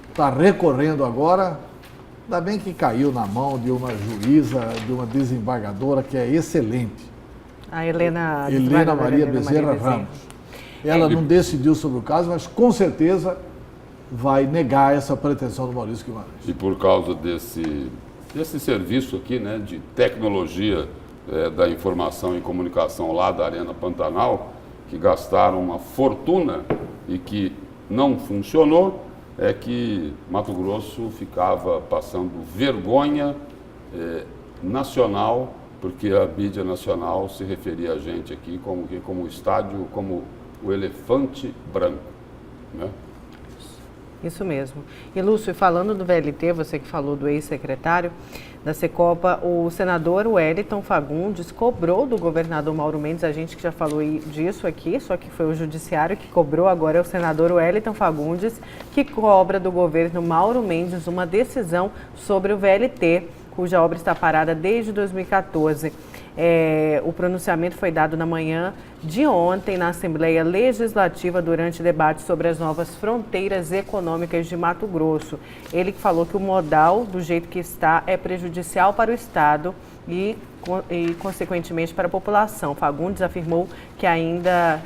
Está recorrendo agora, ainda bem que caiu na mão de uma juíza, de uma desembargadora que é excelente. A Helena Maria Bezerra Ramos. Ela não decidiu sobre o caso, mas com certeza vai negar essa pretensão do Maurício Guimarães. E por causa desse serviço aqui, né, de tecnologia da informação e comunicação lá da Arena Pantanal, que gastaram uma fortuna e que não funcionou, é que Mato Grosso ficava passando vergonha nacional, porque a mídia nacional se referia a gente aqui como o estádio, como o elefante branco, né? Isso mesmo. E Lúcio, falando do VLT, você que falou do ex-secretário da Secopa, o senador Wellington Fagundes cobrou do governador Mauro Mendes, a gente que já falou disso aqui, só que foi o judiciário que cobrou, agora é o senador Wellington Fagundes, que cobra do governo Mauro Mendes uma decisão sobre o VLT, cuja obra está parada desde 2014. O pronunciamento foi dado na manhã de ontem na Assembleia Legislativa durante debate sobre as novas fronteiras econômicas de Mato Grosso. Ele que falou que o modal, do jeito que está, é prejudicial para o Estado e consequentemente, para a população. Fagundes afirmou ainda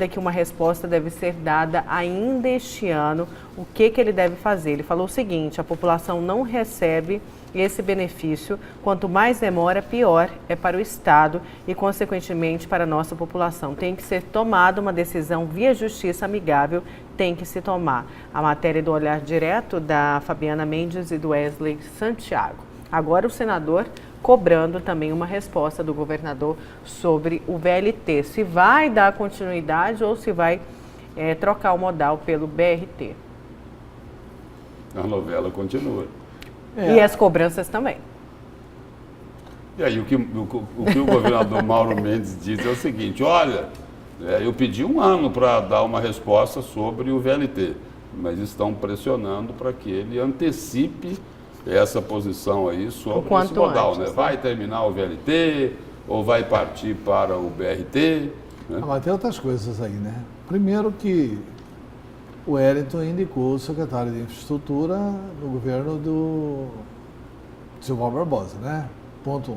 que uma resposta deve ser dada ainda este ano. O que ele deve fazer? Ele falou o seguinte: a população não recebe esse benefício, quanto mais demora, pior é para o Estado e, consequentemente, para a nossa população. Tem que ser tomada uma decisão via justiça amigável, tem que se tomar. A matéria do Olhar Direto, da Fabiana Mendes e do Wesley Santiago. Agora o senador cobrando também uma resposta do governador sobre o VLT, se vai dar continuidade ou se vai trocar o modal pelo BRT. A novela continua. E as cobranças também. E aí o que o governador Mauro Mendes diz é o seguinte: olha, eu pedi um ano para dar uma resposta sobre o VLT, mas estão pressionando para que ele antecipe essa posição aí sobre esse modal, né? Vai terminar o VLT ou vai partir para o BRT? Né? Mas tem outras coisas aí, né? Primeiro que o Wellington indicou o secretário de Infraestrutura no governo do Silvio Barbosa, né? Ponto 1.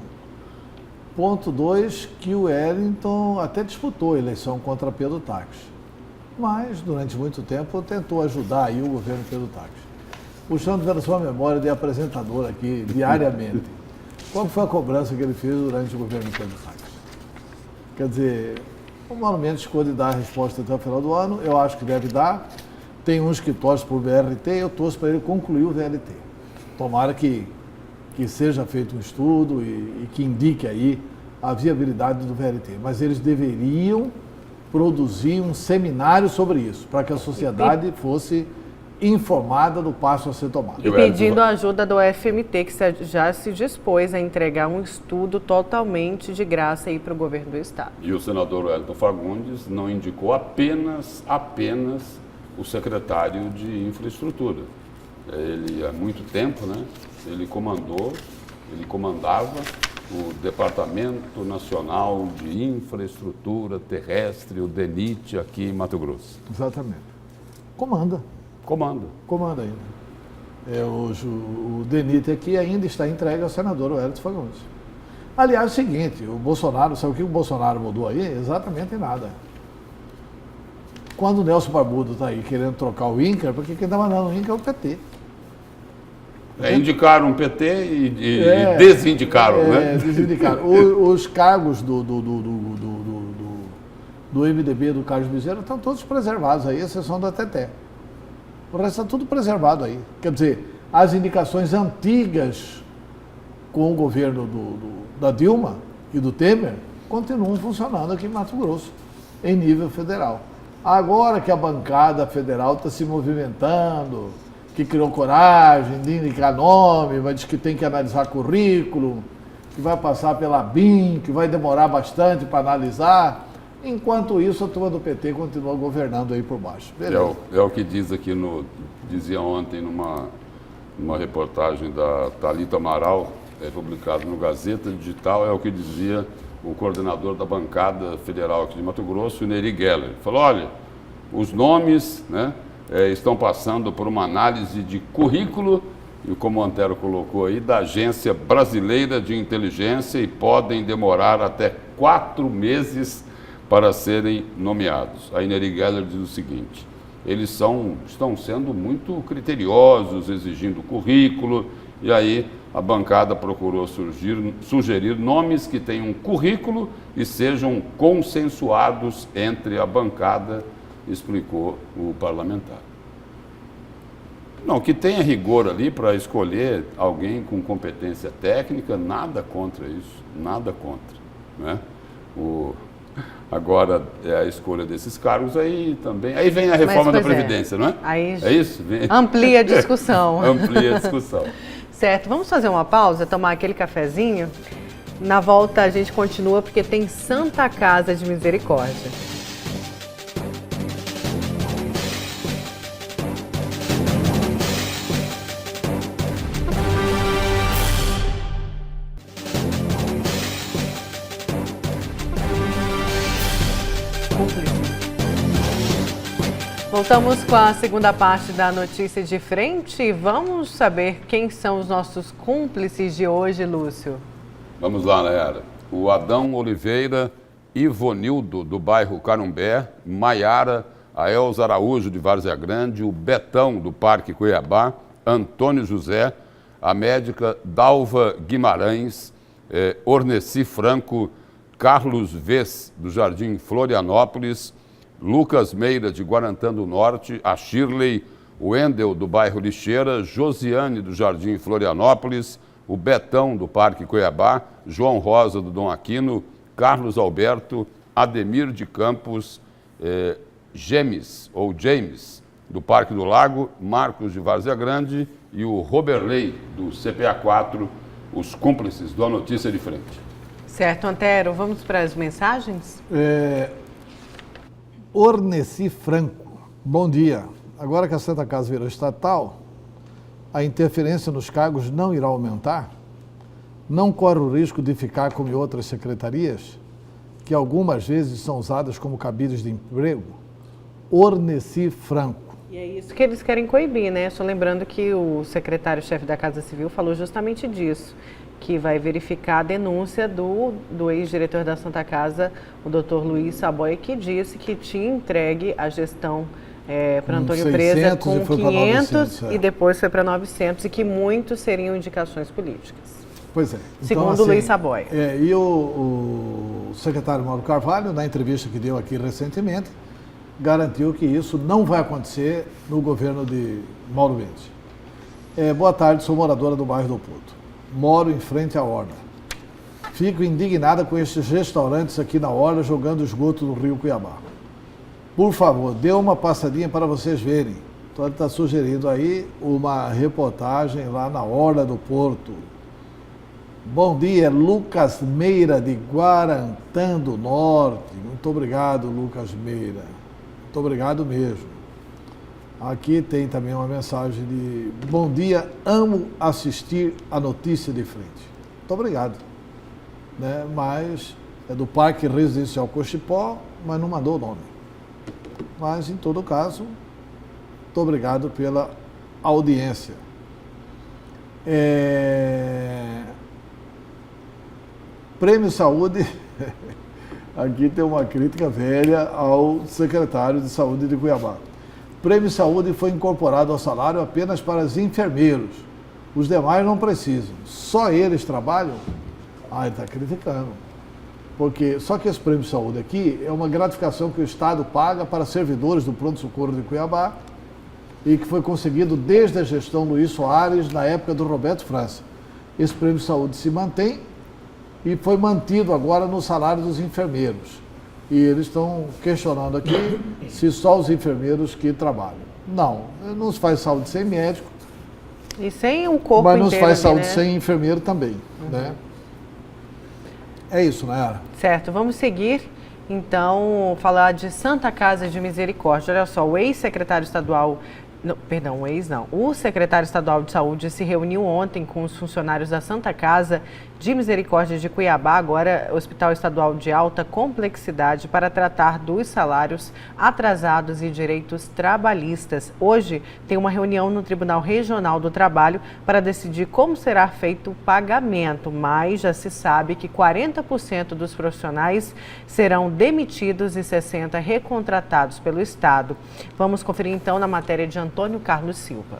Ponto 2, que o Wellington até disputou a eleição contra Pedro Taques, mas durante muito tempo tentou ajudar aí o governo Pedro Taques. Puxando pela sua memória de apresentador aqui diariamente, qual foi a cobrança que ele fez durante o governo Pedro Taques? Quer dizer, normalmente escolhe dar a resposta até o final do ano, eu acho que deve dar. Tem uns que torcem por VLT, eu torço para ele concluir o VLT. Tomara que seja feito um estudo e que indique aí a viabilidade do VLT. Mas eles deveriam produzir um seminário sobre isso, para que a sociedade fosse informada do passo a ser tomado. E pedindo a ajuda do FMT, que já se dispôs a entregar um estudo totalmente de graça aí para o governo do Estado. E o senador Wellington Fagundes não indicou apenas o secretário de Infraestrutura. Ele, há muito tempo, né, ele comandava o Departamento Nacional de Infraestrutura Terrestre, o DENIT, aqui em Mato Grosso. Exatamente. Comanda ainda. O DENIT aqui ainda está entregue ao senador Wellington Fagundes. Aliás, é o seguinte, o Bolsonaro, sabe o que o Bolsonaro mudou aí? Exatamente nada. Quando o Nelson Barbudo está aí querendo trocar o INCRA, porque quem está mandando o INCRA é o PT. Indicaram o PT e desindicaram, né? Desindicaram. Os cargos do MDB, do Carlos Bezerra, estão todos preservados aí, exceção da Teté. O resto está tudo preservado aí. Quer dizer, as indicações antigas com o governo da Dilma e do Temer continuam funcionando aqui em Mato Grosso, em nível federal. Agora que a bancada federal está se movimentando, que criou coragem de indicar nome, mas diz que tem que analisar currículo, que vai passar pela BIM, que vai demorar bastante para analisar. Enquanto isso, a turma do PT continua governando aí por baixo. É o que diz aqui, dizia ontem numa reportagem da Thalita Amaral, publicado no Gazeta Digital, é o que dizia o coordenador da bancada federal aqui de Mato Grosso, o Neri Geller. Ele falou, olha, os nomes, né, estão passando por uma análise de currículo, e como o Antero colocou aí, da Agência Brasileira de Inteligência e podem demorar até 4 meses para serem nomeados. A Neri Geller diz o seguinte, eles estão sendo muito criteriosos, exigindo currículo, e aí a bancada procurou sugerir nomes que tenham currículo e sejam consensuados entre a bancada, explicou o parlamentar. Não, que tenha rigor ali para escolher alguém com competência técnica, nada contra isso, nada contra, né? Agora, a escolha desses cargos aí também... Aí vem a reforma da Previdência, não é? Aí é isso? Amplia a discussão. Amplia a discussão. Certo, vamos fazer uma pausa, tomar aquele cafezinho? Na volta a gente continua porque tem Santa Casa de Misericórdia. Voltamos com a segunda parte da Notícia de Frente. Vamos saber quem são os nossos cúmplices de hoje, Lúcio. Vamos lá, Nayara. O Adão Oliveira, Ivonildo, do bairro Carumbé, Maiara, a Elza Araújo, de Várzea Grande, o Betão, do Parque Cuiabá, Antônio José, a médica Dalva Guimarães, Orneci Franco, Carlos Vez, do Jardim Florianópolis, Lucas Meira, de Guarantã do Norte, a Shirley, o Wendel, do bairro Lixeira, Josiane, do Jardim Florianópolis, o Betão, do Parque Cuiabá, João Rosa, do Dom Aquino, Carlos Alberto, Ademir de Campos, James, do Parque do Lago, Marcos de Várzea Grande e o Roberley, do CPA4, os cúmplices da Notícia de Frente. Certo, Antero, vamos para as mensagens? Orneci Franco, bom dia. Agora que a Santa Casa virou estatal, a interferência nos cargos não irá aumentar? Não corre o risco de ficar como em outras secretarias, que algumas vezes são usadas como cabides de emprego, Orneci Franco. E é isso que eles querem coibir, né? Só lembrando que o secretário-chefe da Casa Civil falou justamente disso, que vai verificar a denúncia do ex-diretor da Santa Casa, o Dr. Luiz Saboia, que disse que tinha entregue a gestão para Antônio Preza com 500 e depois foi para 900 e que muitos seriam indicações políticas. Pois é. Segundo então, Luiz Saboia. E o secretário Mauro Carvalho, na entrevista que deu aqui recentemente, garantiu que isso não vai acontecer no governo de Mauro Mendes. Boa tarde, sou moradora do bairro do Porto. Moro em frente à Orla. Fico indignada com estes restaurantes aqui na Orla jogando esgoto no Rio Cuiabá. Por favor, dê uma passadinha para vocês verem. Então ele está sugerindo aí uma reportagem lá na Orla do Porto. Bom dia, Lucas Meira de Guarantã do Norte. Muito obrigado, Lucas Meira. Muito obrigado mesmo. Aqui tem também uma mensagem de bom dia, amo assistir a notícia de frente. Muito obrigado. Né? Mas é do Parque Residencial Cochipó, mas não mandou o nome. Mas, em todo caso, muito obrigado pela audiência. Prêmio Saúde, aqui tem uma crítica velha ao secretário de Saúde de Cuiabá. Prêmio Saúde foi incorporado ao salário apenas para os enfermeiros. Os demais não precisam. Só eles trabalham? Ele está criticando. Só que esse Prêmio Saúde aqui é uma gratificação que o Estado paga para servidores do pronto-socorro de Cuiabá e que foi conseguido desde a gestão Luiz Soares, na época do Roberto França. Esse Prêmio Saúde se mantém e foi mantido agora no salário dos enfermeiros. E eles estão questionando aqui se só os enfermeiros que trabalham. Não se faz saúde sem médico. E sem o corpo mas inteiro. Mas não se faz saúde, né? sem enfermeiro também. Né? É isso, Nayara? Certo, vamos seguir. Então, falar de Santa Casa de Misericórdia. Olha só, o ex-secretário estadual... O secretário estadual de Saúde se reuniu ontem com os funcionários da Santa Casa de Misericórdia de Cuiabá, agora Hospital Estadual de Alta Complexidade, para tratar dos salários atrasados e direitos trabalhistas. Hoje tem uma reunião no Tribunal Regional do Trabalho para decidir como será feito o pagamento, mas já se sabe que 40% dos profissionais serão demitidos e 60% recontratados pelo Estado. Vamos conferir então na matéria de Antônio Carlos Silva.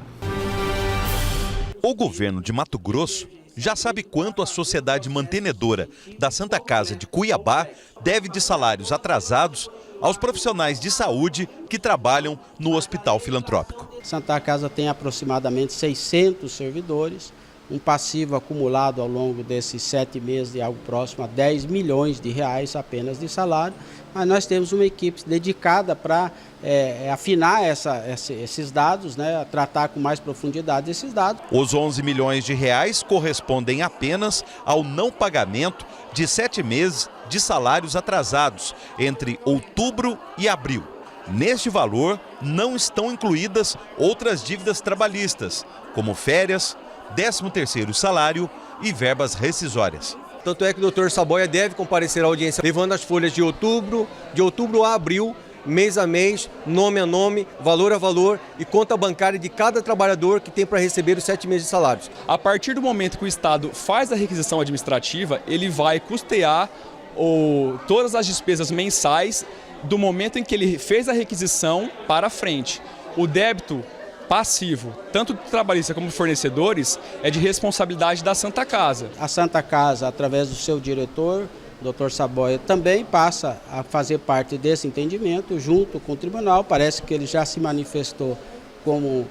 O governo de Mato Grosso já sabe quanto a sociedade mantenedora da Santa Casa de Cuiabá deve de salários atrasados aos profissionais de saúde que trabalham no hospital filantrópico. Santa Casa tem aproximadamente 600 servidores, um passivo acumulado ao longo desses 7 meses de algo próximo a 10 milhões de reais apenas de salário, mas nós temos uma equipe dedicada para afinar esses dados, né, tratar com mais profundidade esses dados. Os 11 milhões de reais correspondem apenas ao não pagamento de 7 meses de salários atrasados entre outubro e abril. Neste valor não estão incluídas outras dívidas trabalhistas, como férias, 13º salário e verbas rescisórias. Tanto é que o Dr. Saboia deve comparecer à audiência levando as folhas de outubro a abril, mês a mês, nome a nome, valor a valor e conta bancária de cada trabalhador que tem para receber os 7 meses de salários. A partir do momento que o Estado faz a requisição administrativa, ele vai custear todas as despesas mensais do momento em que ele fez a requisição para frente. O débito passivo, tanto do trabalhista como dos fornecedores, é de responsabilidade da Santa Casa. A Santa Casa, através do seu diretor, Dr. Saboia, também passa a fazer parte desse entendimento junto com o tribunal. Parece que ele já se manifestou como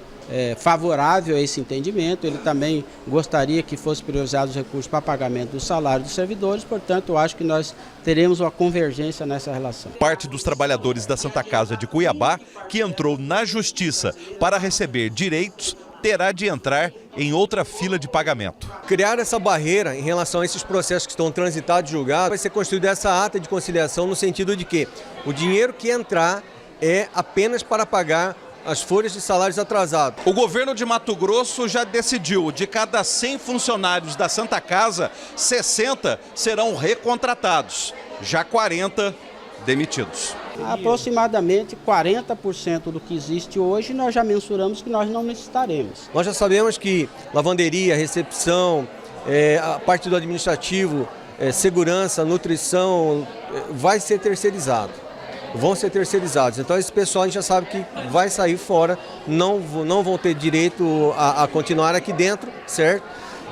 favorável a esse entendimento. Ele também gostaria que fosse priorizado os recursos para pagamento do salário dos servidores, portanto, eu acho que nós teremos uma convergência nessa relação. Parte dos trabalhadores da Santa Casa de Cuiabá, que entrou na Justiça para receber direitos, terá de entrar em outra fila de pagamento. Criar essa barreira em relação a esses processos que estão transitados e julgados, vai ser construída essa ata de conciliação no sentido de que o dinheiro que entrar é apenas para pagar as folhas de salários atrasados. O governo de Mato Grosso já decidiu, de cada 100 funcionários da Santa Casa, 60 serão recontratados, já 40 demitidos. Aproximadamente 40% do que existe hoje nós já mensuramos que nós não necessitaremos. Nós já sabemos que lavanderia, recepção, a parte do administrativo, segurança, nutrição, vai ser terceirizado. Vão ser terceirizados. Então esse pessoal a gente já sabe que vai sair fora, não vão ter direito a continuar aqui dentro, certo?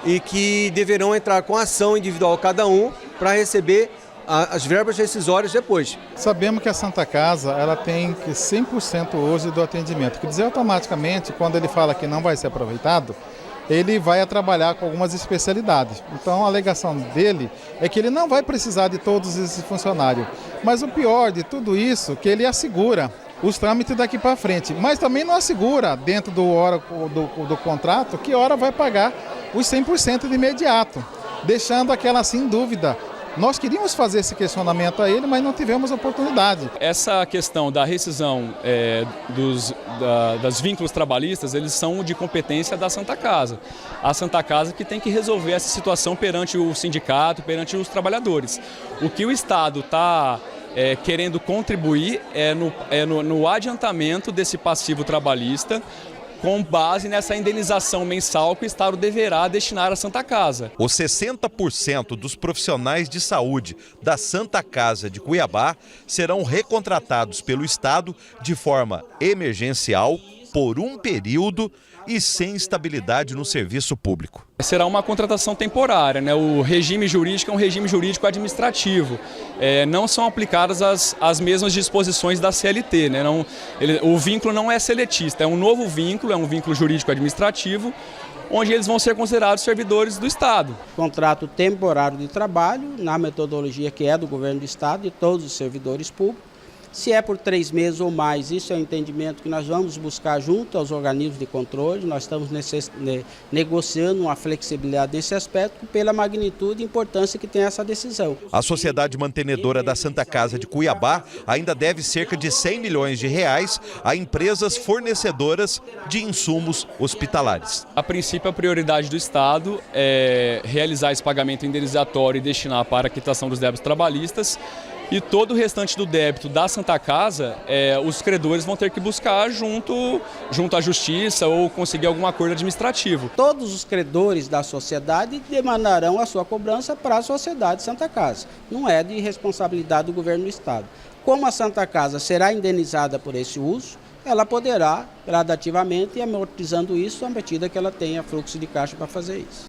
E que deverão entrar com ação individual cada um para receber as verbas rescisórias depois. Sabemos que a Santa Casa ela tem 100% hoje do atendimento, quer dizer, automaticamente, quando ele fala que não vai ser aproveitado, ele vai trabalhar com algumas especialidades. Então a alegação dele é que ele não vai precisar de todos esses funcionários. Mas o pior de tudo isso é que ele assegura os trâmites daqui para frente, mas também não assegura dentro do contrato que hora vai pagar os 100% de imediato, deixando aquela assim dúvida. Nós queríamos fazer esse questionamento a ele, mas não tivemos oportunidade. Essa questão da rescisão das vínculos trabalhistas, eles são de competência da Santa Casa. A Santa Casa que tem que resolver essa situação perante o sindicato, perante os trabalhadores. O que o Estado está querendo contribuir no adiantamento desse passivo trabalhista, com base nessa indenização mensal que o Estado deverá destinar à Santa Casa. Os 60% dos profissionais de saúde da Santa Casa de Cuiabá serão recontratados pelo Estado de forma emergencial, por um período e sem estabilidade no serviço público. Será uma contratação temporária, né? O regime jurídico é um regime jurídico administrativo. Não são aplicadas as mesmas disposições da CLT, né? O vínculo não é seletista, é um novo vínculo, é um vínculo jurídico administrativo, onde eles vão ser considerados servidores do Estado. Contrato temporário de trabalho, na metodologia que é do governo do Estado e todos os servidores públicos. Se é por 3 meses ou mais, isso é um entendimento que nós vamos buscar junto aos organismos de controle. Nós estamos negociando uma flexibilidade nesse aspecto pela magnitude e importância que tem essa decisão. A sociedade mantenedora da Santa Casa de Cuiabá ainda deve cerca de R$100 milhões a empresas fornecedoras de insumos hospitalares. A princípio, a prioridade do Estado é realizar esse pagamento indenizatório e destinar para a quitação dos débitos trabalhistas. E todo o restante do débito da Santa Casa, os credores vão ter que buscar junto à Justiça ou conseguir algum acordo administrativo. Todos os credores da sociedade demandarão a sua cobrança para a sociedade Santa Casa. Não é de responsabilidade do governo do Estado. Como a Santa Casa será indenizada por esse uso, ela poderá gradativamente ir amortizando isso à medida que ela tenha fluxo de caixa para fazer isso.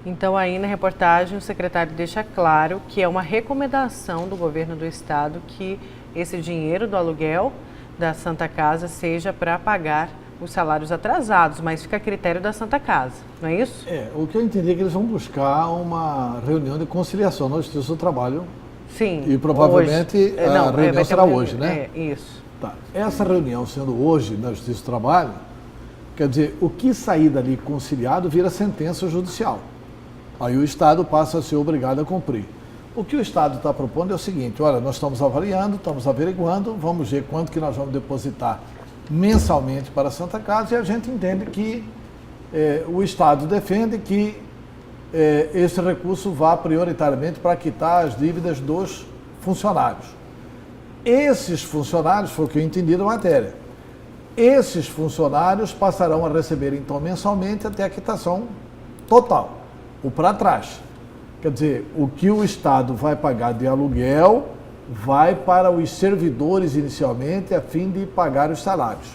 Então, aí na reportagem, o secretário deixa claro que é uma recomendação do governo do Estado que esse dinheiro do aluguel da Santa Casa seja para pagar os salários atrasados, mas fica a critério da Santa Casa, não é isso? O que eu entendi é que eles vão buscar uma reunião de conciliação na Justiça do Trabalho. Sim. E provavelmente a reunião será hoje, né? Isso. Tá. Essa reunião sendo hoje na Justiça do Trabalho, quer dizer, o que sair dali conciliado vira sentença judicial. Aí o Estado passa a ser obrigado a cumprir. O que o Estado está propondo é o seguinte: olha, nós estamos avaliando, estamos averiguando, vamos ver quanto que nós vamos depositar mensalmente para a Santa Casa, e a gente entende que o Estado defende que esse recurso vá prioritariamente para quitar as dívidas dos funcionários. Esses funcionários, foi o que eu entendi da matéria, esses funcionários passarão a receber então mensalmente até a quitação total, ou para trás. Quer dizer, o que o Estado vai pagar de aluguel vai para os servidores inicialmente a fim de pagar os salários.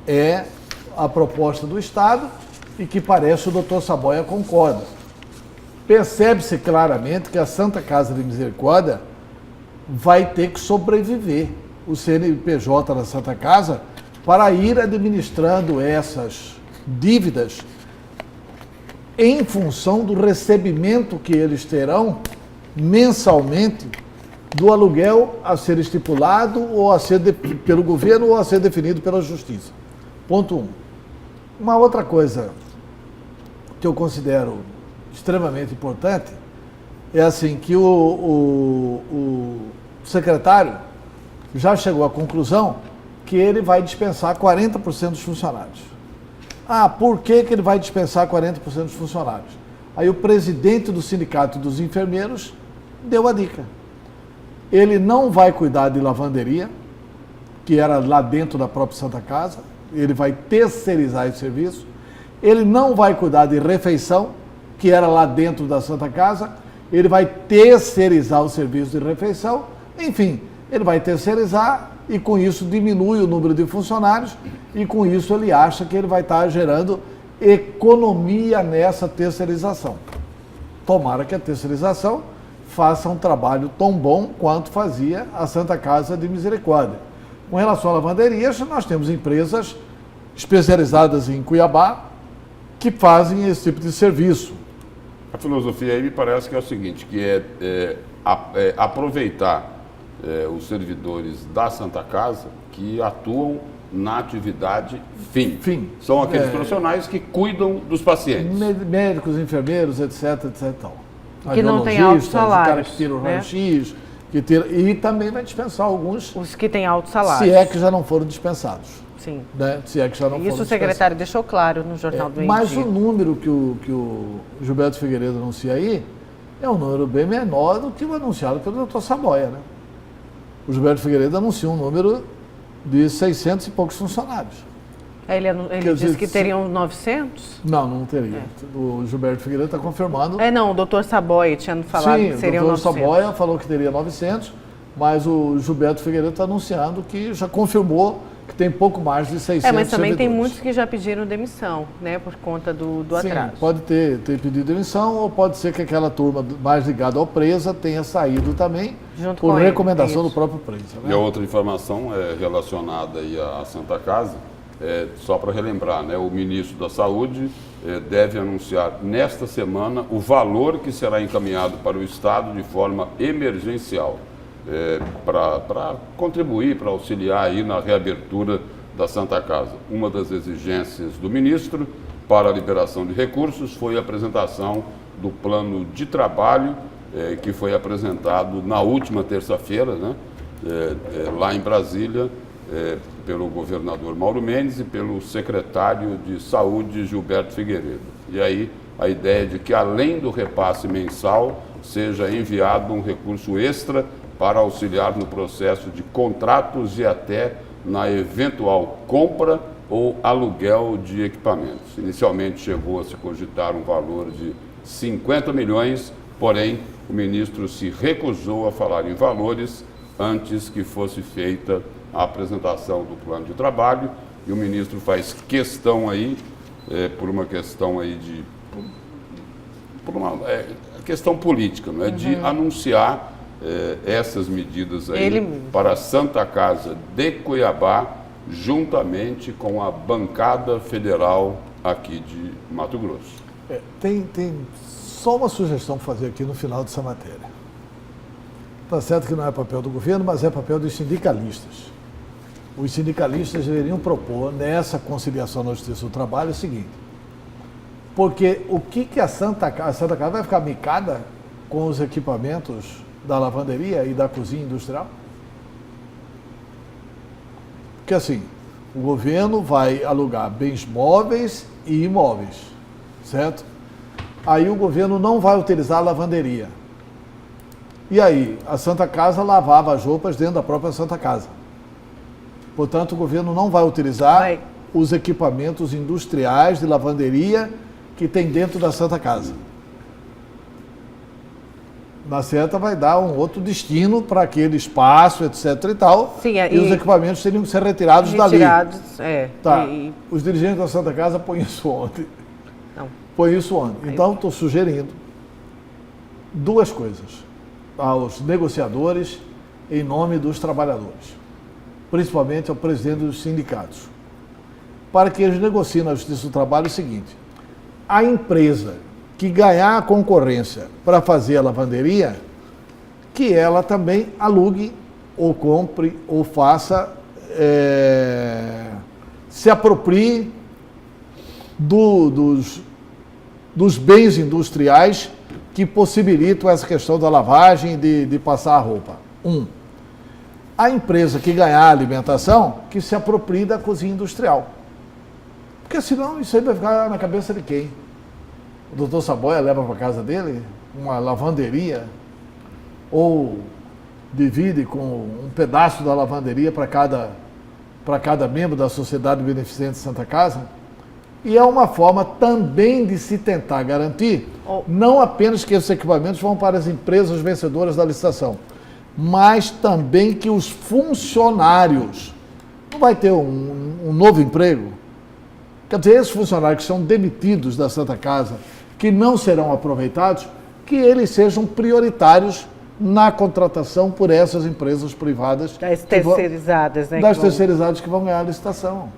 É a proposta do Estado e que parece o doutor Saboia concorda. Percebe-se claramente que a Santa Casa de Misericórdia vai ter que sobreviver, o CNPJ da Santa Casa, para ir administrando essas dívidas em função do recebimento que eles terão mensalmente do aluguel a ser estipulado ou a ser pelo governo ou a ser definido pela Justiça. Ponto 1. Uma outra coisa que eu considero extremamente importante é assim que o secretário já chegou à conclusão que ele vai dispensar 40% dos funcionários. Ah, por que ele vai dispensar 40% dos funcionários? Aí o presidente do Sindicato dos Enfermeiros deu a dica. Ele não vai cuidar de lavanderia, que era lá dentro da própria Santa Casa, ele vai terceirizar esse serviço. Ele não vai cuidar de refeição, que era lá dentro da Santa Casa, ele vai terceirizar o serviço de refeição. Enfim, ele vai terceirizar e com isso diminui o número de funcionários e com isso ele acha que ele vai estar gerando economia nessa terceirização. Tomara que a terceirização faça um trabalho tão bom quanto fazia a Santa Casa de Misericórdia. Com relação a lavanderias, nós temos empresas especializadas em Cuiabá que fazem esse tipo de serviço. A filosofia aí me parece que é o seguinte, que é aproveitar os servidores da Santa Casa que atuam na atividade fim. São aqueles profissionais que cuidam dos pacientes. Médicos, enfermeiros, etc, etc. Que não tem altos salários. O cara que tira o raio-x, e também vai dispensar alguns. Os que têm altos salários. Se é que já não foram dispensados. Sim. Né? Se é que já não foram Isso o secretário deixou claro no Jornal do Mas Dia. o número que o Gilberto Figueiredo anuncia aí é um número bem menor do que o anunciado pelo doutor Saboia, né? O Gilberto Figueiredo anunciou um número de 600 e poucos funcionários. Ele disse que teriam 900? Não teria. O Gilberto Figueiredo está confirmando. Não, o doutor Saboia tinha falado que seriam 900. O doutor Saboia falou que teria 900, mas o Gilberto Figueiredo está anunciando que já confirmou que tem pouco mais de 600 mas também servidores. tem muitos que já pediram demissão, né, por conta do atraso. Sim, pode ter pedido demissão ou pode ser que aquela turma mais ligada ao Presa tenha saído também junto por com recomendação ele. do próprio Presa. Né? E a outra informação relacionada aí à Santa Casa, só para relembrar, né, o ministro da Saúde deve anunciar nesta semana o valor que será encaminhado para o Estado de forma emergencial. Para contribuir, para auxiliar aí na reabertura da Santa Casa. Uma das exigências do ministro para a liberação de recursos foi a apresentação do plano de trabalho que foi apresentado na última terça-feira, né, lá em Brasília, pelo governador Mauro Mendes e pelo secretário de Saúde, Gilberto Figueiredo. E aí a ideia de que, além do repasse mensal, seja enviado um recurso extra para auxiliar no processo de contratos e até na eventual compra ou aluguel de equipamentos. Inicialmente chegou a se cogitar um valor de 50 milhões, porém o ministro se recusou a falar em valores antes que fosse feita a apresentação do plano de trabalho, e o ministro faz questão aí, por uma questão aí de... por uma questão política, não é? De anunciar essas medidas aí para a Santa Casa de Cuiabá, juntamente com a bancada federal aqui de Mato Grosso. Tem só uma sugestão para fazer aqui no final dessa matéria. Está certo que não é papel do governo, mas é papel dos sindicalistas. Os sindicalistas deveriam propor nessa conciliação na Justiça do Trabalho o seguinte: porque o que a Santa Casa vai ficar micada com os equipamentos da lavanderia e da cozinha industrial? Porque assim, o governo vai alugar bens móveis e imóveis, certo? Aí o governo não vai utilizar a lavanderia. E aí, a Santa Casa lavava as roupas dentro da própria Santa Casa. Portanto, o governo não vai utilizar os equipamentos industriais de lavanderia que tem dentro da Santa Casa. Na certa vai dar um outro destino para aquele espaço, etc. e tal. Sim, e os equipamentos teriam que ser retirados dali. Tá. Os dirigentes da Santa Casa põem isso ontem. Não. Põem isso ontem. Então, estou sugerindo duas coisas aos negociadores em nome dos trabalhadores, principalmente ao presidente dos sindicatos, para que eles negociem na Justiça do Trabalho o seguinte: a empresa que ganhar a concorrência para fazer a lavanderia, que ela também alugue, ou compre, ou faça, se aproprie dos bens industriais que possibilitam essa questão da lavagem, de passar a roupa. A empresa que ganhar a alimentação, que se aproprie da cozinha industrial. Porque senão isso aí vai ficar na cabeça de quem? O doutor Saboia leva para casa dele uma lavanderia ou divide com um pedaço da lavanderia para cada membro da Sociedade Beneficente Santa Casa. E é uma forma também de se tentar garantir, não apenas que esses equipamentos vão para as empresas vencedoras da licitação, mas também que os funcionários não vai ter um novo emprego. Quer dizer, esses funcionários que são demitidos da Santa Casa, que não serão aproveitados, que eles sejam prioritários na contratação por essas empresas privadas. Das terceirizadas, né? Das terceirizadas que vão ganhar a licitação.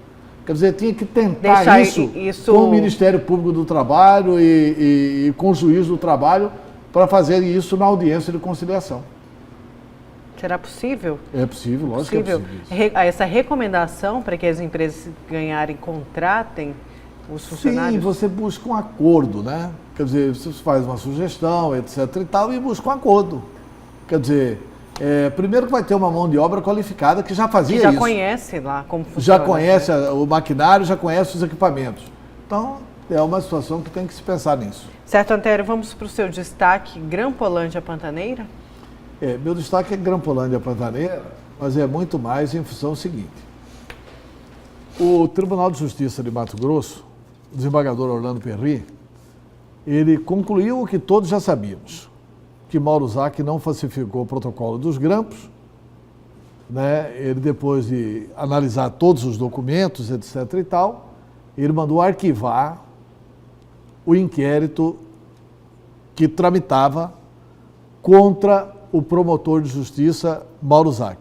Quer dizer, tinha que tentar isso com o Ministério Público do Trabalho e com o juiz do trabalho para fazer isso na audiência de conciliação. Será possível? É possível, lógico que é possível. Essa recomendação para que as empresas ganharem, contratem os funcionários? Sim, você busca um acordo, né? Quer dizer, você faz uma sugestão, etc. e tal, e busca um acordo. Quer dizer, primeiro que vai ter uma mão de obra qualificada que já fazia isso. Já conhece lá como funciona. Já conhece o maquinário, já conhece os equipamentos. Então, é uma situação que tem que se pensar nisso. Certo, Antério, vamos para o seu destaque, Grampolândia Pantaneira? Meu destaque é Grampolândia Pantaneira, mas é muito mais em função do seguinte. O Tribunal de Justiça de Mato Grosso, o desembargador Orlando Perry, ele concluiu o que todos já sabíamos, que Mauro Zac não falsificou o protocolo dos grampos, né? Ele, depois de analisar todos os documentos, etc. e tal, ele mandou arquivar o inquérito que tramitava contra o promotor de justiça Mauro Zac.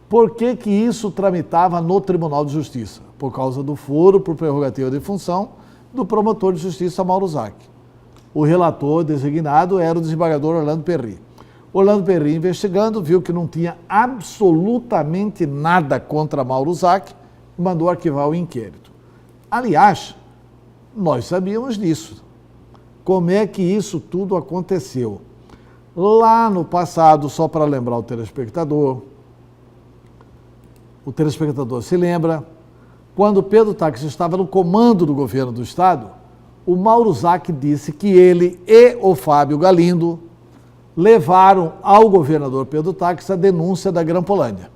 Por que que isso tramitava no Tribunal de Justiça? Por causa do foro por prerrogativa de função do promotor de justiça Mauro Zac. O relator designado era o desembargador Orlando Perry. Orlando Perry, investigando, viu que não tinha absolutamente nada contra Mauro Zac e mandou arquivar o inquérito. Aliás, nós sabíamos disso. Como é que isso tudo aconteceu? Lá no passado, só para lembrar o telespectador se lembra, quando Pedro Táxi estava no comando do governo do Estado, o Mauro Zac disse que ele e o Fábio Galindo levaram ao governador Pedro Táxi a denúncia da Grampolândia,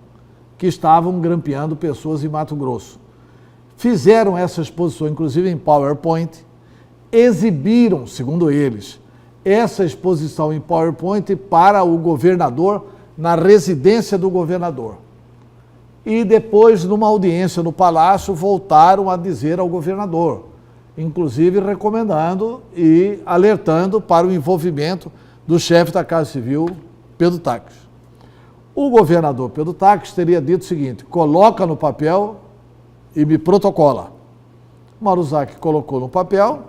que estavam grampeando pessoas em Mato Grosso. Fizeram essa exposição, inclusive em PowerPoint, exibiram, segundo eles, essa exposição em PowerPoint para o governador, na residência do governador. E depois, numa audiência no Palácio, voltaram a dizer ao governador, inclusive recomendando e alertando para o envolvimento do chefe da Casa Civil, Pedro Táxi. O governador Pedro Táxi teria dito o seguinte: coloca no papel e me protocola. Mauro Zac colocou no papel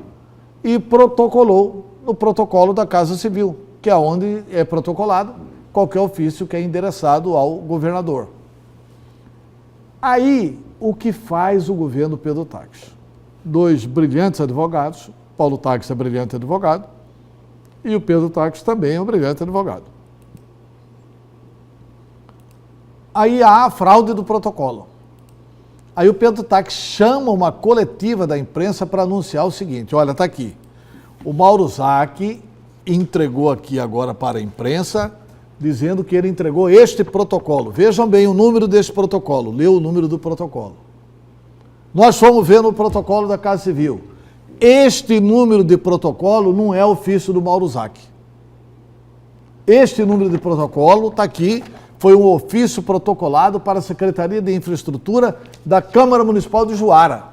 e protocolou no protocolo da Casa Civil, que é onde é protocolado qualquer ofício que é endereçado ao governador. Aí, o que faz o governo Pedro Táxi? Dois brilhantes advogados, Paulo Táxi é brilhante advogado, e o Pedro Táxi também é um brilhante advogado. Aí há a fraude do protocolo. Aí o Pedro Táxi chama uma coletiva da imprensa para anunciar o seguinte: olha, está aqui. O Mauro Zac entregou aqui agora para a imprensa, dizendo que ele entregou este protocolo. Vejam bem o número deste protocolo, leu o número do protocolo. Nós fomos ver no protocolo da Casa Civil. Este número de protocolo não é ofício do Mauro Zac. Este número de protocolo está aqui, foi um ofício protocolado para a Secretaria de Infraestrutura da Câmara Municipal de Juara.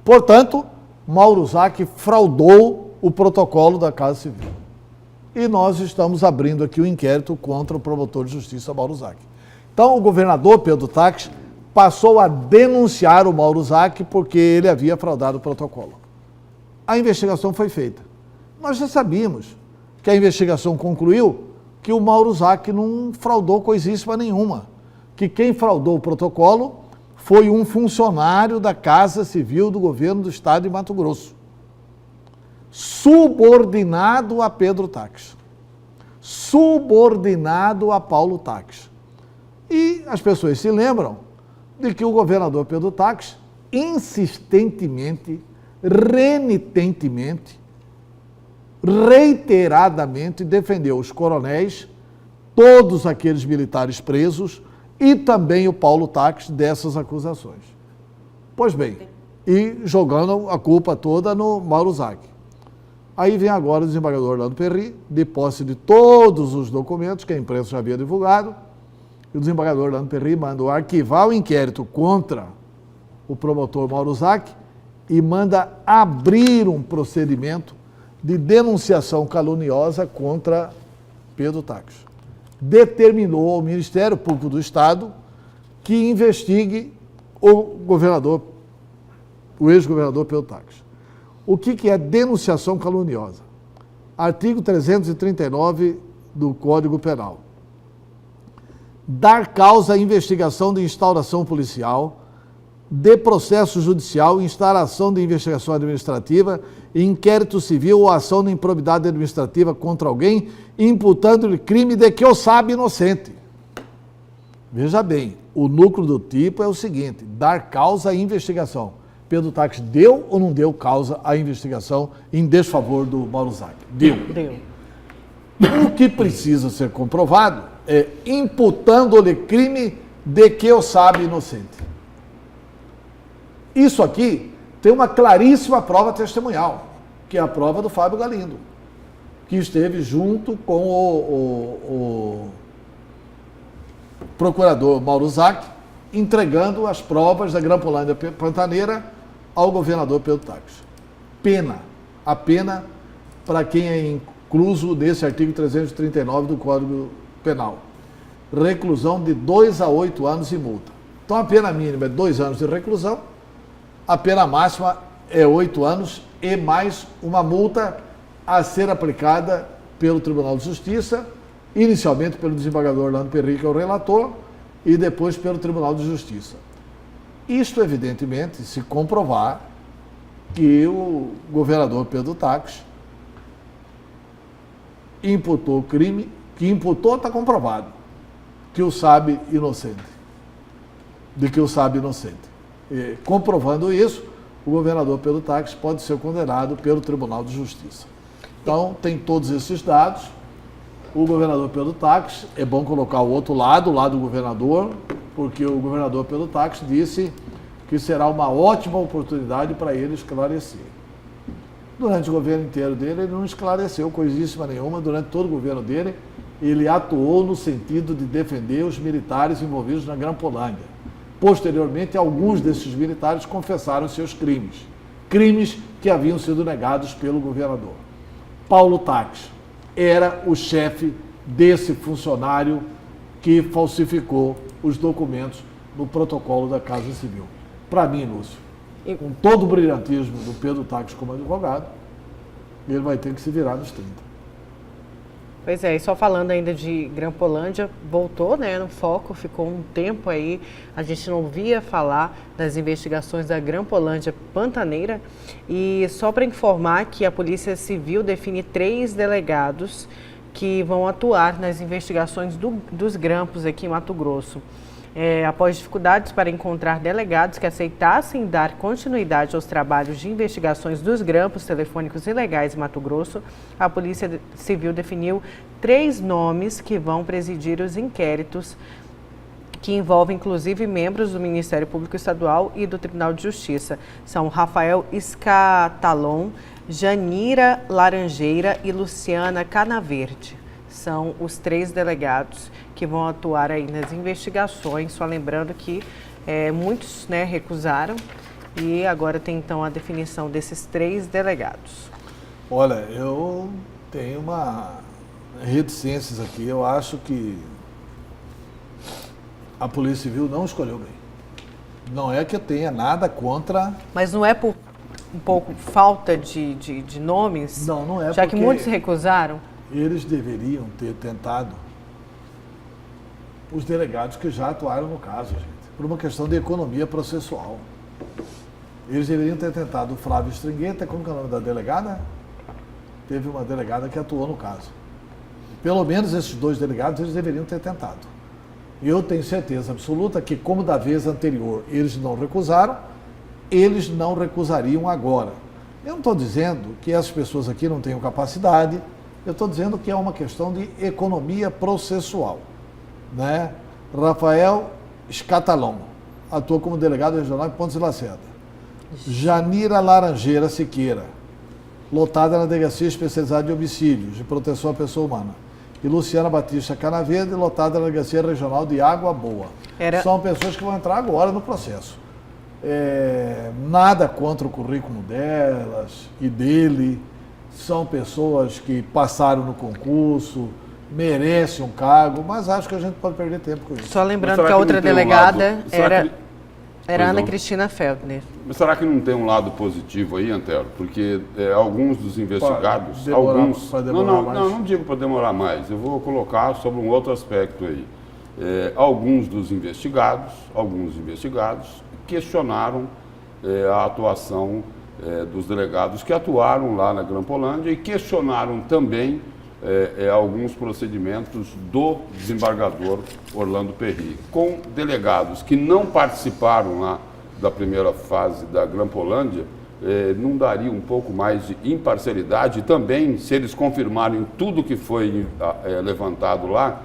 Portanto, Mauro Zac fraudou o protocolo da Casa Civil. E nós estamos abrindo aqui o inquérito contra o promotor de justiça Mauro Zac. Então, o governador Pedro Táxi passou a denunciar o Mauro Zac porque ele havia fraudado o protocolo. A investigação foi feita. Nós já sabíamos que a investigação concluiu que o Mauro Zac não fraudou coisíssima nenhuma, que quem fraudou o protocolo foi um funcionário da Casa Civil do governo do Estado de Mato Grosso, subordinado a Pedro Táxi, subordinado a Paulo Táxi. E as pessoas se lembram de que o governador Pedro Taques insistentemente, renitentemente, reiteradamente defendeu os coronéis, todos aqueles militares presos e também o Paulo Taques dessas acusações. Pois bem, e jogando a culpa toda no Mauro Zac. Aí vem agora o desembargador Orlando Perry, de posse de todos os documentos que a imprensa já havia divulgado, e o desembargador Orlando Perry manda arquivar o inquérito contra o promotor Mauro Zac e manda abrir um procedimento de denunciação caluniosa contra Pedro Taques. Determinou ao Ministério Público do Estado que investigue o ex-governador Pedro Taques. O que é denunciação caluniosa? Artigo 339 do Código Penal. Dar causa à investigação de instauração policial, de processo judicial, instalação de investigação administrativa, inquérito civil ou ação de improbidade administrativa contra alguém, imputando-lhe crime de que o sabe inocente. Veja bem, o núcleo do tipo é o seguinte: dar causa à investigação. Pedro Taques deu ou não deu causa à investigação em desfavor do Mauro Zac? Deu. O que precisa ser comprovado é imputando-lhe crime de que o sabe inocente. Isso aqui tem uma claríssima prova testemunhal, que é a prova do Fábio Galindo, que esteve junto com o procurador Mauro Zac, entregando as provas da Grampolândia Pantaneira ao governador Pedro Taques. A pena para quem é incluso nesse artigo 339 do Código Penal. Reclusão de 2 a 8 anos e multa. Então a pena mínima é 2 anos de reclusão, a pena máxima é 8 anos e mais uma multa a ser aplicada pelo Tribunal de Justiça, inicialmente pelo desembargador Orlando Perry, que é o relator, e depois pelo Tribunal de Justiça. Isto, evidentemente, se comprovar que o governador Pedro Taques imputou crime, que imputou está comprovado, que o sabe inocente. De que o sabe inocente. E, comprovando isso, o governador Pedro Taques pode ser condenado pelo Tribunal de Justiça. Então, tem todos esses dados. O governador Pedro Taques, é bom colocar o outro lado, o lado do governador, porque o governador Pedro Taques disse que será uma ótima oportunidade para ele esclarecer. Durante o governo inteiro dele, ele não esclareceu coisíssima nenhuma. Durante todo o governo dele, ele atuou no sentido de defender os militares envolvidos na Grampolândia. Posteriormente, alguns desses militares confessaram seus crimes. Crimes que haviam sido negados pelo governador. Paulo Taques era o chefe desse funcionário que falsificou os documentos no protocolo da Casa Civil. Para mim, Lúcio, com todo o brilhantismo do Pedro Taques como advogado, ele vai ter que se virar nos 30. Pois é, e só falando ainda de Grampolândia, voltou, né, no foco, ficou um tempo aí, a gente não via falar das investigações da Grampolândia Pantaneira, e só para informar que a Polícia Civil define 3 delegados que vão atuar nas investigações dos grampos aqui em Mato Grosso. Após dificuldades para encontrar delegados que aceitassem dar continuidade aos trabalhos de investigações dos grampos telefônicos ilegais em Mato Grosso, a Polícia Civil definiu 3 nomes que vão presidir os inquéritos, que envolvem inclusive membros do Ministério Público Estadual e do Tribunal de Justiça. São Rafael Escatalon, Janira Laranjeira e Luciana Canaverde. São os 3 delegados que vão atuar aí nas investigações, só lembrando que muitos, né, recusaram, e agora tem então a definição desses 3 delegados. Olha, eu tenho uma reticências aqui, eu acho que a Polícia Civil não escolheu bem. Não é que eu tenha nada contra... Mas não é por um pouco falta de nomes? Não, não é, já que muitos recusaram? Eles deveriam ter tentado os delegados que já atuaram no caso, gente, por uma questão de economia processual. Eles deveriam ter tentado o Flávio Stringheta, como que é o nome da delegada? Teve uma delegada que atuou no caso. Pelo menos esses 2 delegados eles deveriam ter tentado. Eu tenho certeza absoluta que, como da vez anterior eles não recusaram, eles não recusariam agora. Eu não estou dizendo que essas pessoas aqui não tenham capacidade, eu estou dizendo que é uma questão de economia processual, né? Rafael Escatalon atua como delegado regional em Pontes de Lacerda. Janira Laranjeira Siqueira, lotada na Delegacia Especializada de Homicídios, de Proteção à Pessoa Humana. E Luciana Batista Canaverde, lotada na Delegacia Regional de Água Boa. São pessoas que vão entrar agora no processo. Nada contra o currículo delas e dele. São pessoas que passaram no concurso, merecem um cargo, mas acho que a gente pode perder tempo com isso. Só lembrando que a outra delegada era Ana Cristina Feldner. Mas será que não tem um lado positivo aí, Antero? Porque alguns dos investigados... Não digo para demorar mais. Eu vou colocar sobre um outro aspecto aí. Alguns dos investigados questionaram a atuação dos delegados que atuaram lá na Grampolândia e questionaram também alguns procedimentos do desembargador Orlando Perry, com delegados que não participaram lá da primeira fase da Grampolândia, não daria um pouco mais de imparcialidade? E também, se eles confirmarem tudo que foi levantado lá,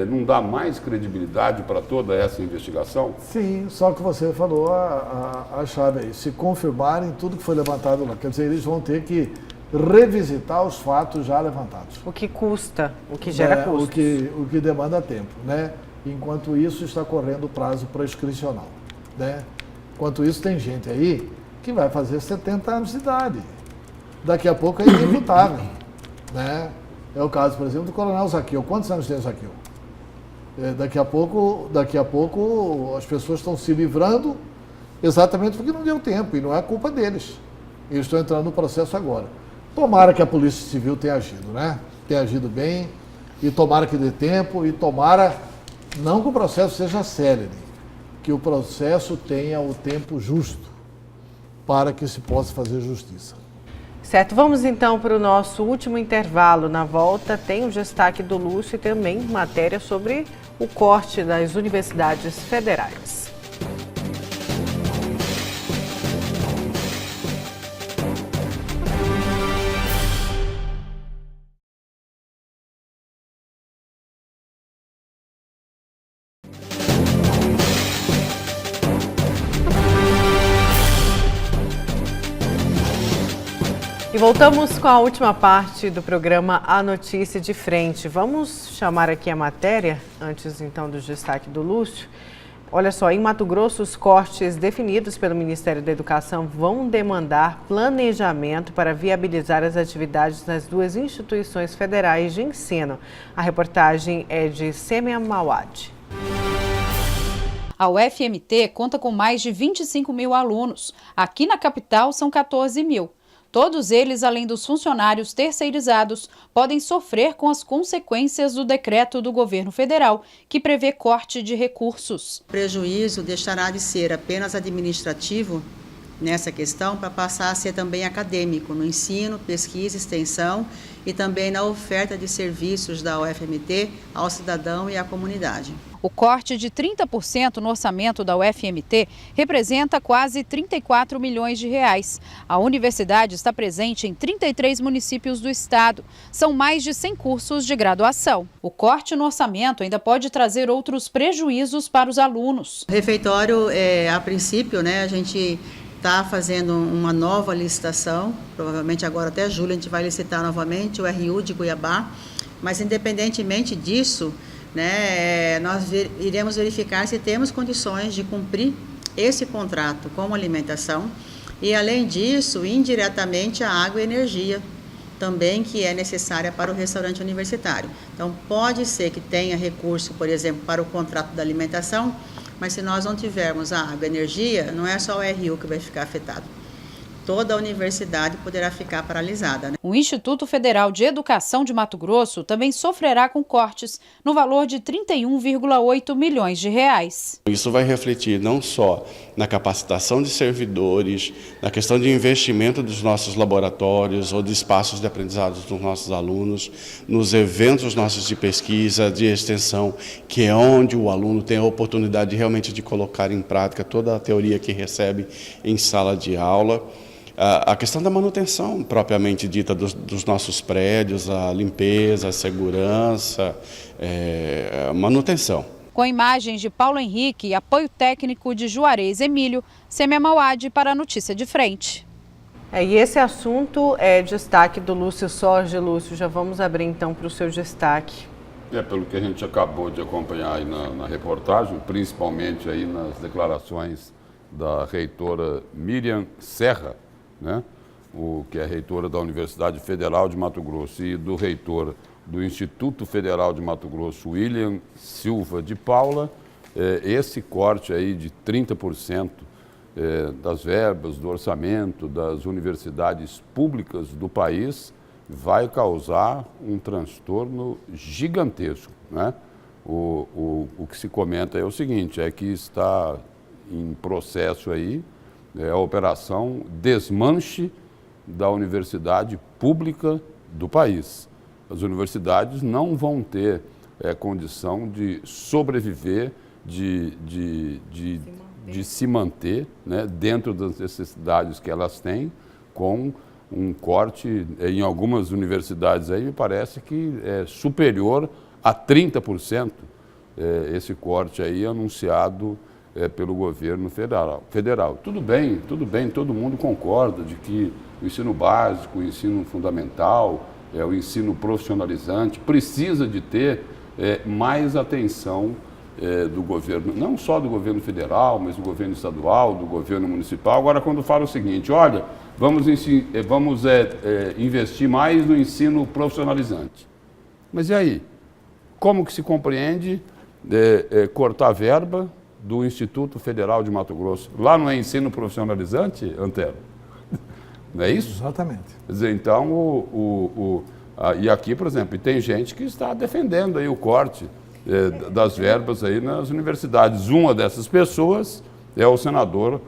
não dá mais credibilidade para toda essa investigação? Sim, só que você falou a chave aí, se confirmarem tudo que foi levantado lá, quer dizer, eles vão ter que revisitar os fatos já levantados. O que custa, o que gera custos. O que demanda tempo, né? Enquanto isso, está correndo o prazo prescricional, né? Enquanto isso, tem gente aí que vai fazer 70 anos de idade. Daqui a pouco é inimputável, né? É o caso, por exemplo, do Coronel Zaqueu. Quantos anos tem o Zaqueu? Daqui a pouco as pessoas estão se livrando exatamente porque não deu tempo, e não é culpa deles. Eles estão entrando no processo agora. Tomara que a Polícia Civil tenha agido, né? Tenha agido bem, e tomara que dê tempo, e tomara, não que o processo seja célere, que o processo tenha o tempo justo para que se possa fazer justiça. Certo, vamos então para o nosso último intervalo. Na volta tem o destaque do Lúcio e também matéria sobre o corte das universidades federais. E voltamos com a última parte do programa A Notícia de Frente. Vamos chamar aqui a matéria, antes então do destaque do Lúcio. Olha só, em Mato Grosso, os cortes definidos pelo Ministério da Educação vão demandar planejamento para viabilizar as atividades nas duas instituições federais de ensino. A reportagem é de Sêmia Mawad. A UFMT conta com mais de 25 mil alunos. Aqui na capital são 14 mil. Todos eles, além dos funcionários terceirizados, podem sofrer com as consequências do decreto do governo federal, que prevê corte de recursos. O prejuízo deixará de ser apenas administrativo nessa questão para passar a ser também acadêmico, no ensino, pesquisa, extensão e também na oferta de serviços da UFMT ao cidadão e à comunidade. O corte de 30% no orçamento da UFMT representa quase 34 milhões de reais. A universidade está presente em 33 municípios do estado. São mais de 100 cursos de graduação. O corte no orçamento ainda pode trazer outros prejuízos para os alunos. O refeitório, a princípio, a gente está fazendo uma nova licitação. Provavelmente agora até julho a gente vai licitar novamente o RU de Cuiabá. Mas independentemente disso, nós iremos verificar se temos condições de cumprir esse contrato com alimentação e, além disso, indiretamente a água e energia também, que é necessária para o restaurante universitário. Então, pode ser que tenha recurso, por exemplo, para o contrato da alimentação, mas se nós não tivermos a água e energia, não é só o RU que vai ficar afetado. Toda a universidade poderá ficar paralisada. O Instituto Federal de Educação de Mato Grosso também sofrerá com cortes no valor de 31,8 milhões de reais. Isso vai refletir não só na capacitação de servidores, na questão de investimento dos nossos laboratórios ou de espaços de aprendizado dos nossos alunos, nos eventos nossos de pesquisa, de extensão, que é onde o aluno tem a oportunidade realmente de colocar em prática toda a teoria que recebe em sala de aula. A questão da manutenção propriamente dita dos nossos prédios, a limpeza, a segurança, a manutenção. Com imagens de Paulo Henrique e apoio técnico de Juarez Emílio, Sêmia Mauad para a Notícia de Frente. E esse assunto é destaque do Lúcio Sorge. Lúcio, já vamos abrir então para o seu destaque. Pelo que a gente acabou de acompanhar aí na reportagem, principalmente aí nas declarações da reitora Miriam Serra, né? Que é reitora da Universidade Federal de Mato Grosso, e do reitor do Instituto Federal de Mato Grosso, William Silva de Paula, esse corte aí de 30% das verbas, do orçamento das universidades públicas do país vai causar um transtorno gigantesco, né? O que se comenta é o seguinte, é que está em processo aí a operação desmanche da universidade pública do país. As universidades não vão ter condição de sobreviver, de se manter, né, dentro das necessidades que elas têm, com um corte em algumas universidades aí, me parece que é superior a 30%, esse corte aí anunciado pelo governo federal. Tudo bem, todo mundo concorda de que o ensino básico, o ensino fundamental, o ensino profissionalizante precisa de ter mais atenção do governo, não só do governo federal, mas do governo estadual, do governo municipal. Agora, quando fala o seguinte, olha, vamos investir mais no ensino profissionalizante. Mas e aí? Como que se compreende cortar verba do Instituto Federal de Mato Grosso? Lá não é ensino profissionalizante, Antero? Não é isso? Exatamente. Quer dizer, então, e aqui, por exemplo, tem gente que está defendendo aí o corte das verbas aí nas universidades. Uma dessas pessoas é o senador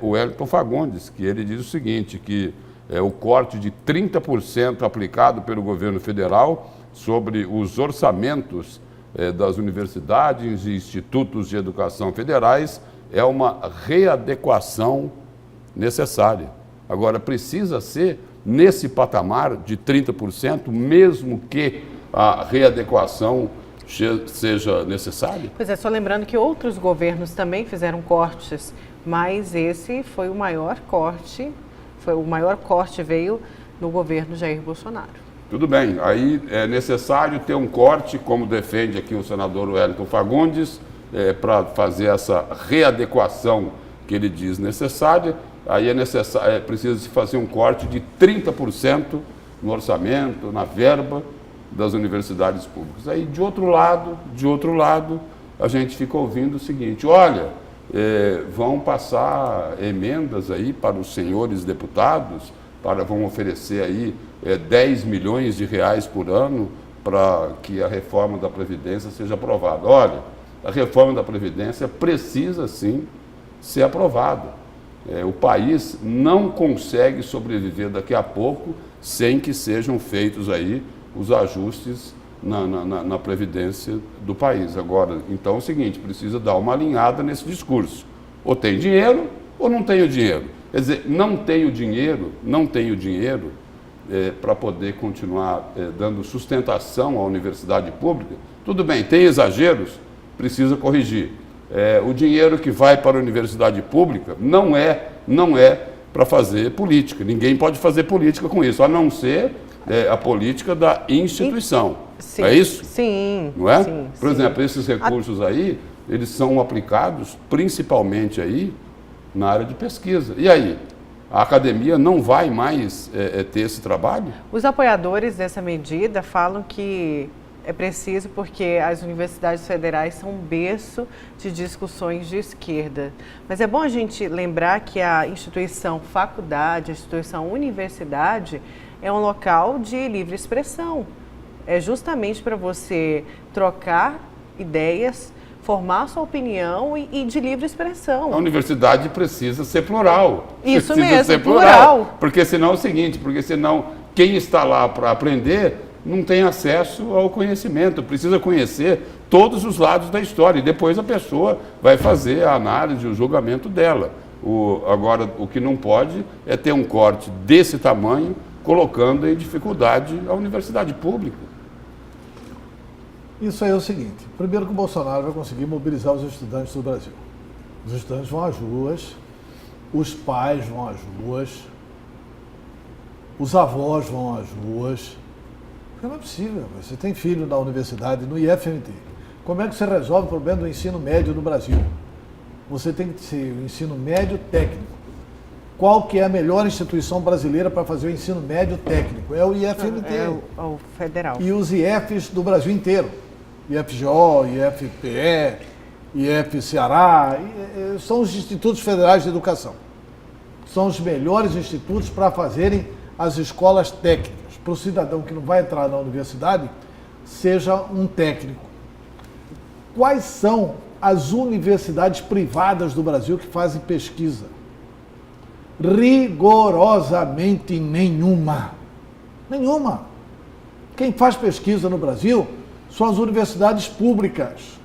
Wellington Fagundes, que ele diz o seguinte, que o corte de 30% aplicado pelo governo federal sobre os orçamentos das universidades e institutos de educação federais é uma readequação necessária. Agora, precisa ser nesse patamar de 30%, mesmo que a readequação seja necessária? Pois é, só lembrando que outros governos também fizeram cortes, mas esse foi o maior corte, veio no governo Jair Bolsonaro. Tudo bem, aí é necessário ter um corte, como defende aqui o senador Wellington Fagundes, para fazer essa readequação que ele diz necessária. Aí precisa se fazer um corte de 30% no orçamento, na verba das universidades públicas. Aí, de outro lado, a gente fica ouvindo o seguinte, olha, vão passar emendas aí para os senhores deputados, vão oferecer aí 10 milhões de reais por ano para que a reforma da Previdência seja aprovada. Olha, a reforma da Previdência precisa sim ser aprovada. O país não consegue sobreviver daqui a pouco sem que sejam feitos aí os ajustes na Previdência do país. Agora, então é o seguinte, precisa dar uma alinhada nesse discurso. Ou tem dinheiro ou não tem o dinheiro. Quer dizer, não tenho dinheiro para poder continuar dando sustentação à universidade pública. Tudo bem, tem exageros, precisa corrigir. O dinheiro que vai para a universidade pública não é para fazer política. Ninguém pode fazer política com isso, a não ser a política da instituição. Sim, é isso? Sim. Não é? Sim, por exemplo, esses recursos aí, eles são aplicados principalmente aí na área de pesquisa. E aí? A academia não vai mais ter esse trabalho? Os apoiadores dessa medida falam que é preciso porque as universidades federais são um berço de discussões de esquerda. Mas é bom a gente lembrar que a instituição faculdade, a instituição universidade, é um local de livre expressão. É justamente para você trocar ideias, formar sua opinião e de livre expressão. A universidade precisa ser plural. Isso precisa mesmo, ser plural. Porque senão é o seguinte, porque senão quem está lá para aprender não tem acesso ao conhecimento, precisa conhecer todos os lados da história e depois a pessoa vai fazer a análise, o julgamento dela. Agora, o que não pode é ter um corte desse tamanho, colocando em dificuldade a universidade pública. Isso aí é o seguinte, primeiro que o Bolsonaro vai conseguir mobilizar os estudantes do Brasil. Os estudantes vão às ruas, os pais vão às ruas, os avós vão às ruas. Porque não é possível, você tem filho na universidade, no IFMT. Como é que você resolve o problema do ensino médio no Brasil? Você tem que ser o ensino médio técnico. Qual que é a melhor instituição brasileira para fazer o ensino médio técnico? É o IFMT. É o federal. E os IFs do Brasil inteiro. IFGO, IFPE, IF Ceará, são os institutos federais de educação. São os melhores institutos para fazerem as escolas técnicas. Para o cidadão que não vai entrar na universidade, seja um técnico. Quais são as universidades privadas do Brasil que fazem pesquisa? Rigorosamente nenhuma. Nenhuma. Quem faz pesquisa no Brasil são as universidades públicas.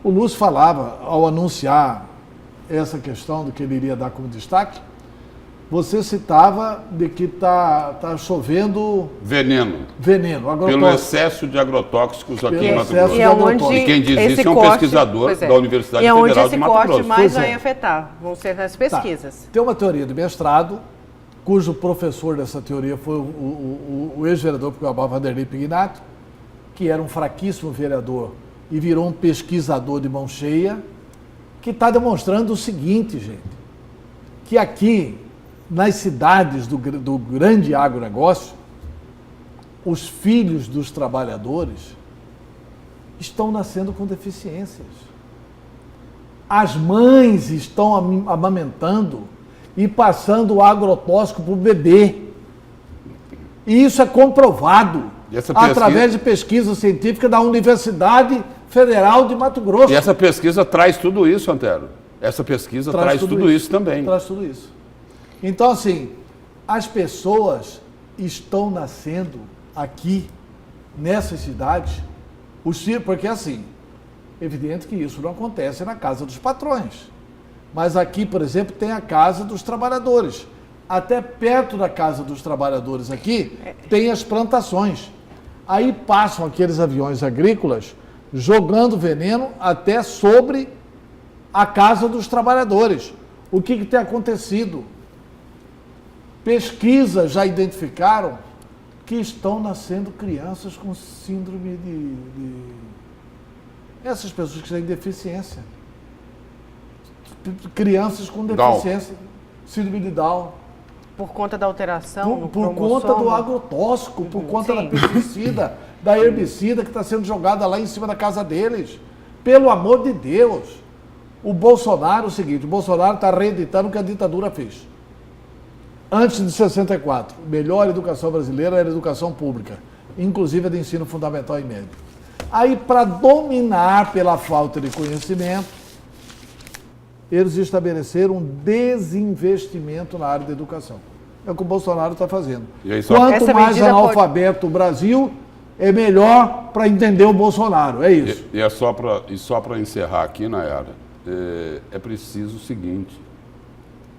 O Lúcio falava, ao anunciar essa questão do que ele iria dar como destaque, você citava de que está chovendo... Veneno, agrotóxico. pelo excesso de agrotóxicos aqui em Mato Grosso. E quem diz isso é um pesquisador da Universidade Federal de Mato Grosso. E é onde esse corte mais vai afetar, vão ser nas pesquisas. Tá. Tem uma teoria de mestrado, cujo professor dessa teoria foi o ex-vereador Cuiabá, Vanderlei Pignato, que era um fraquíssimo vereador e virou um pesquisador de mão cheia, que está demonstrando o seguinte, gente, que aqui, nas cidades do grande agronegócio, os filhos dos trabalhadores estão nascendo com deficiências. As mães estão amamentando e passando o agrotóxico para o bebê. E isso é comprovado através de pesquisa científica da Universidade Federal de Mato Grosso. E essa pesquisa traz tudo isso, Antero. Essa pesquisa traz tudo isso também. Traz tudo isso. Então, assim, as pessoas estão nascendo aqui, nessas cidades, porque, assim, evidente que isso não acontece na casa dos patrões. Mas aqui, por exemplo, tem a casa dos trabalhadores. Até perto da casa dos trabalhadores aqui, tem as plantações. Aí passam aqueles aviões agrícolas jogando veneno até sobre a casa dos trabalhadores. O que tem acontecido? Pesquisas já identificaram que estão nascendo crianças com síndrome essas pessoas que têm deficiência. Crianças com deficiência, síndrome de Down. Por conta da alteração por conta do agrotóxico, por conta da pesticida, da herbicida que está sendo jogada lá em cima da casa deles. Pelo amor de Deus. O Bolsonaro, o Bolsonaro está reeditando o que a ditadura fez. Antes de 64, a melhor educação brasileira era a educação pública, inclusive a de ensino fundamental e médio. Aí, para dominar pela falta de conhecimento, eles estabeleceram um desinvestimento na área da educação. É o que o Bolsonaro está fazendo. Quanto mais analfabeto o Brasil, é melhor para entender o Bolsonaro. É isso. E só para encerrar aqui, Nayara, é preciso o seguinte: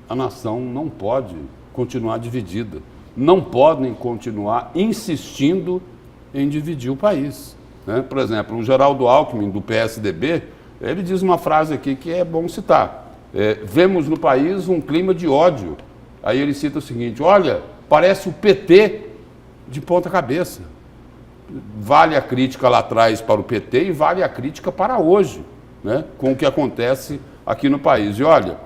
a nação não pode continuar dividida. Não podem continuar insistindo em dividir o país. Né? Por exemplo, o Geraldo Alckmin, do PSDB, ele diz uma frase aqui que é bom citar. Vemos no país um clima de ódio. Aí ele cita o seguinte: olha, parece o PT de ponta cabeça. Vale a crítica lá atrás para o PT e vale a crítica para hoje, né? Com o que acontece aqui no país. E olha,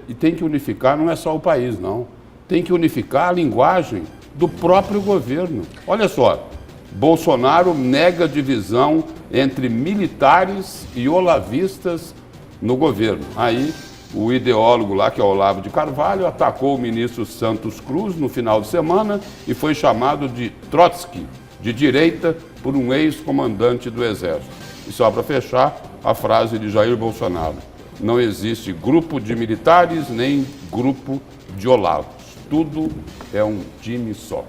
e tem que unificar, não é só o país, não. Tem que unificar a linguagem do próprio governo. Olha só, Bolsonaro nega divisão entre militares e olavistas no governo. Aí o ideólogo lá, que é Olavo de Carvalho, atacou o ministro Santos Cruz no final de semana e foi chamado de Trotsky, de direita, por um ex-comandante do Exército. E só para fechar, a frase de Jair Bolsonaro: não existe grupo de militares nem grupo de Olavos. Tudo é um time só.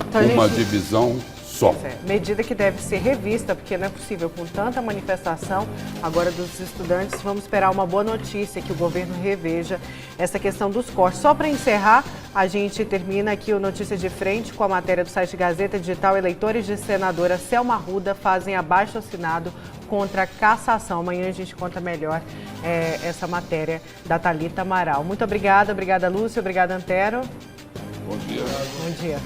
Então, uma divisão só. Medida que deve ser revista, porque não é possível, com tanta manifestação agora dos estudantes, vamos esperar uma boa notícia, que o governo reveja essa questão dos cortes. Só para encerrar, a gente termina aqui o Notícias de Frente com a matéria do site Gazeta Digital. Eleitores de senadora Selma Arruda fazem abaixo-assinado contra a cassação. Amanhã a gente conta melhor essa matéria da Thalita Amaral. Muito obrigada, Lúcia, obrigada, Antero. Bom dia. Bom dia.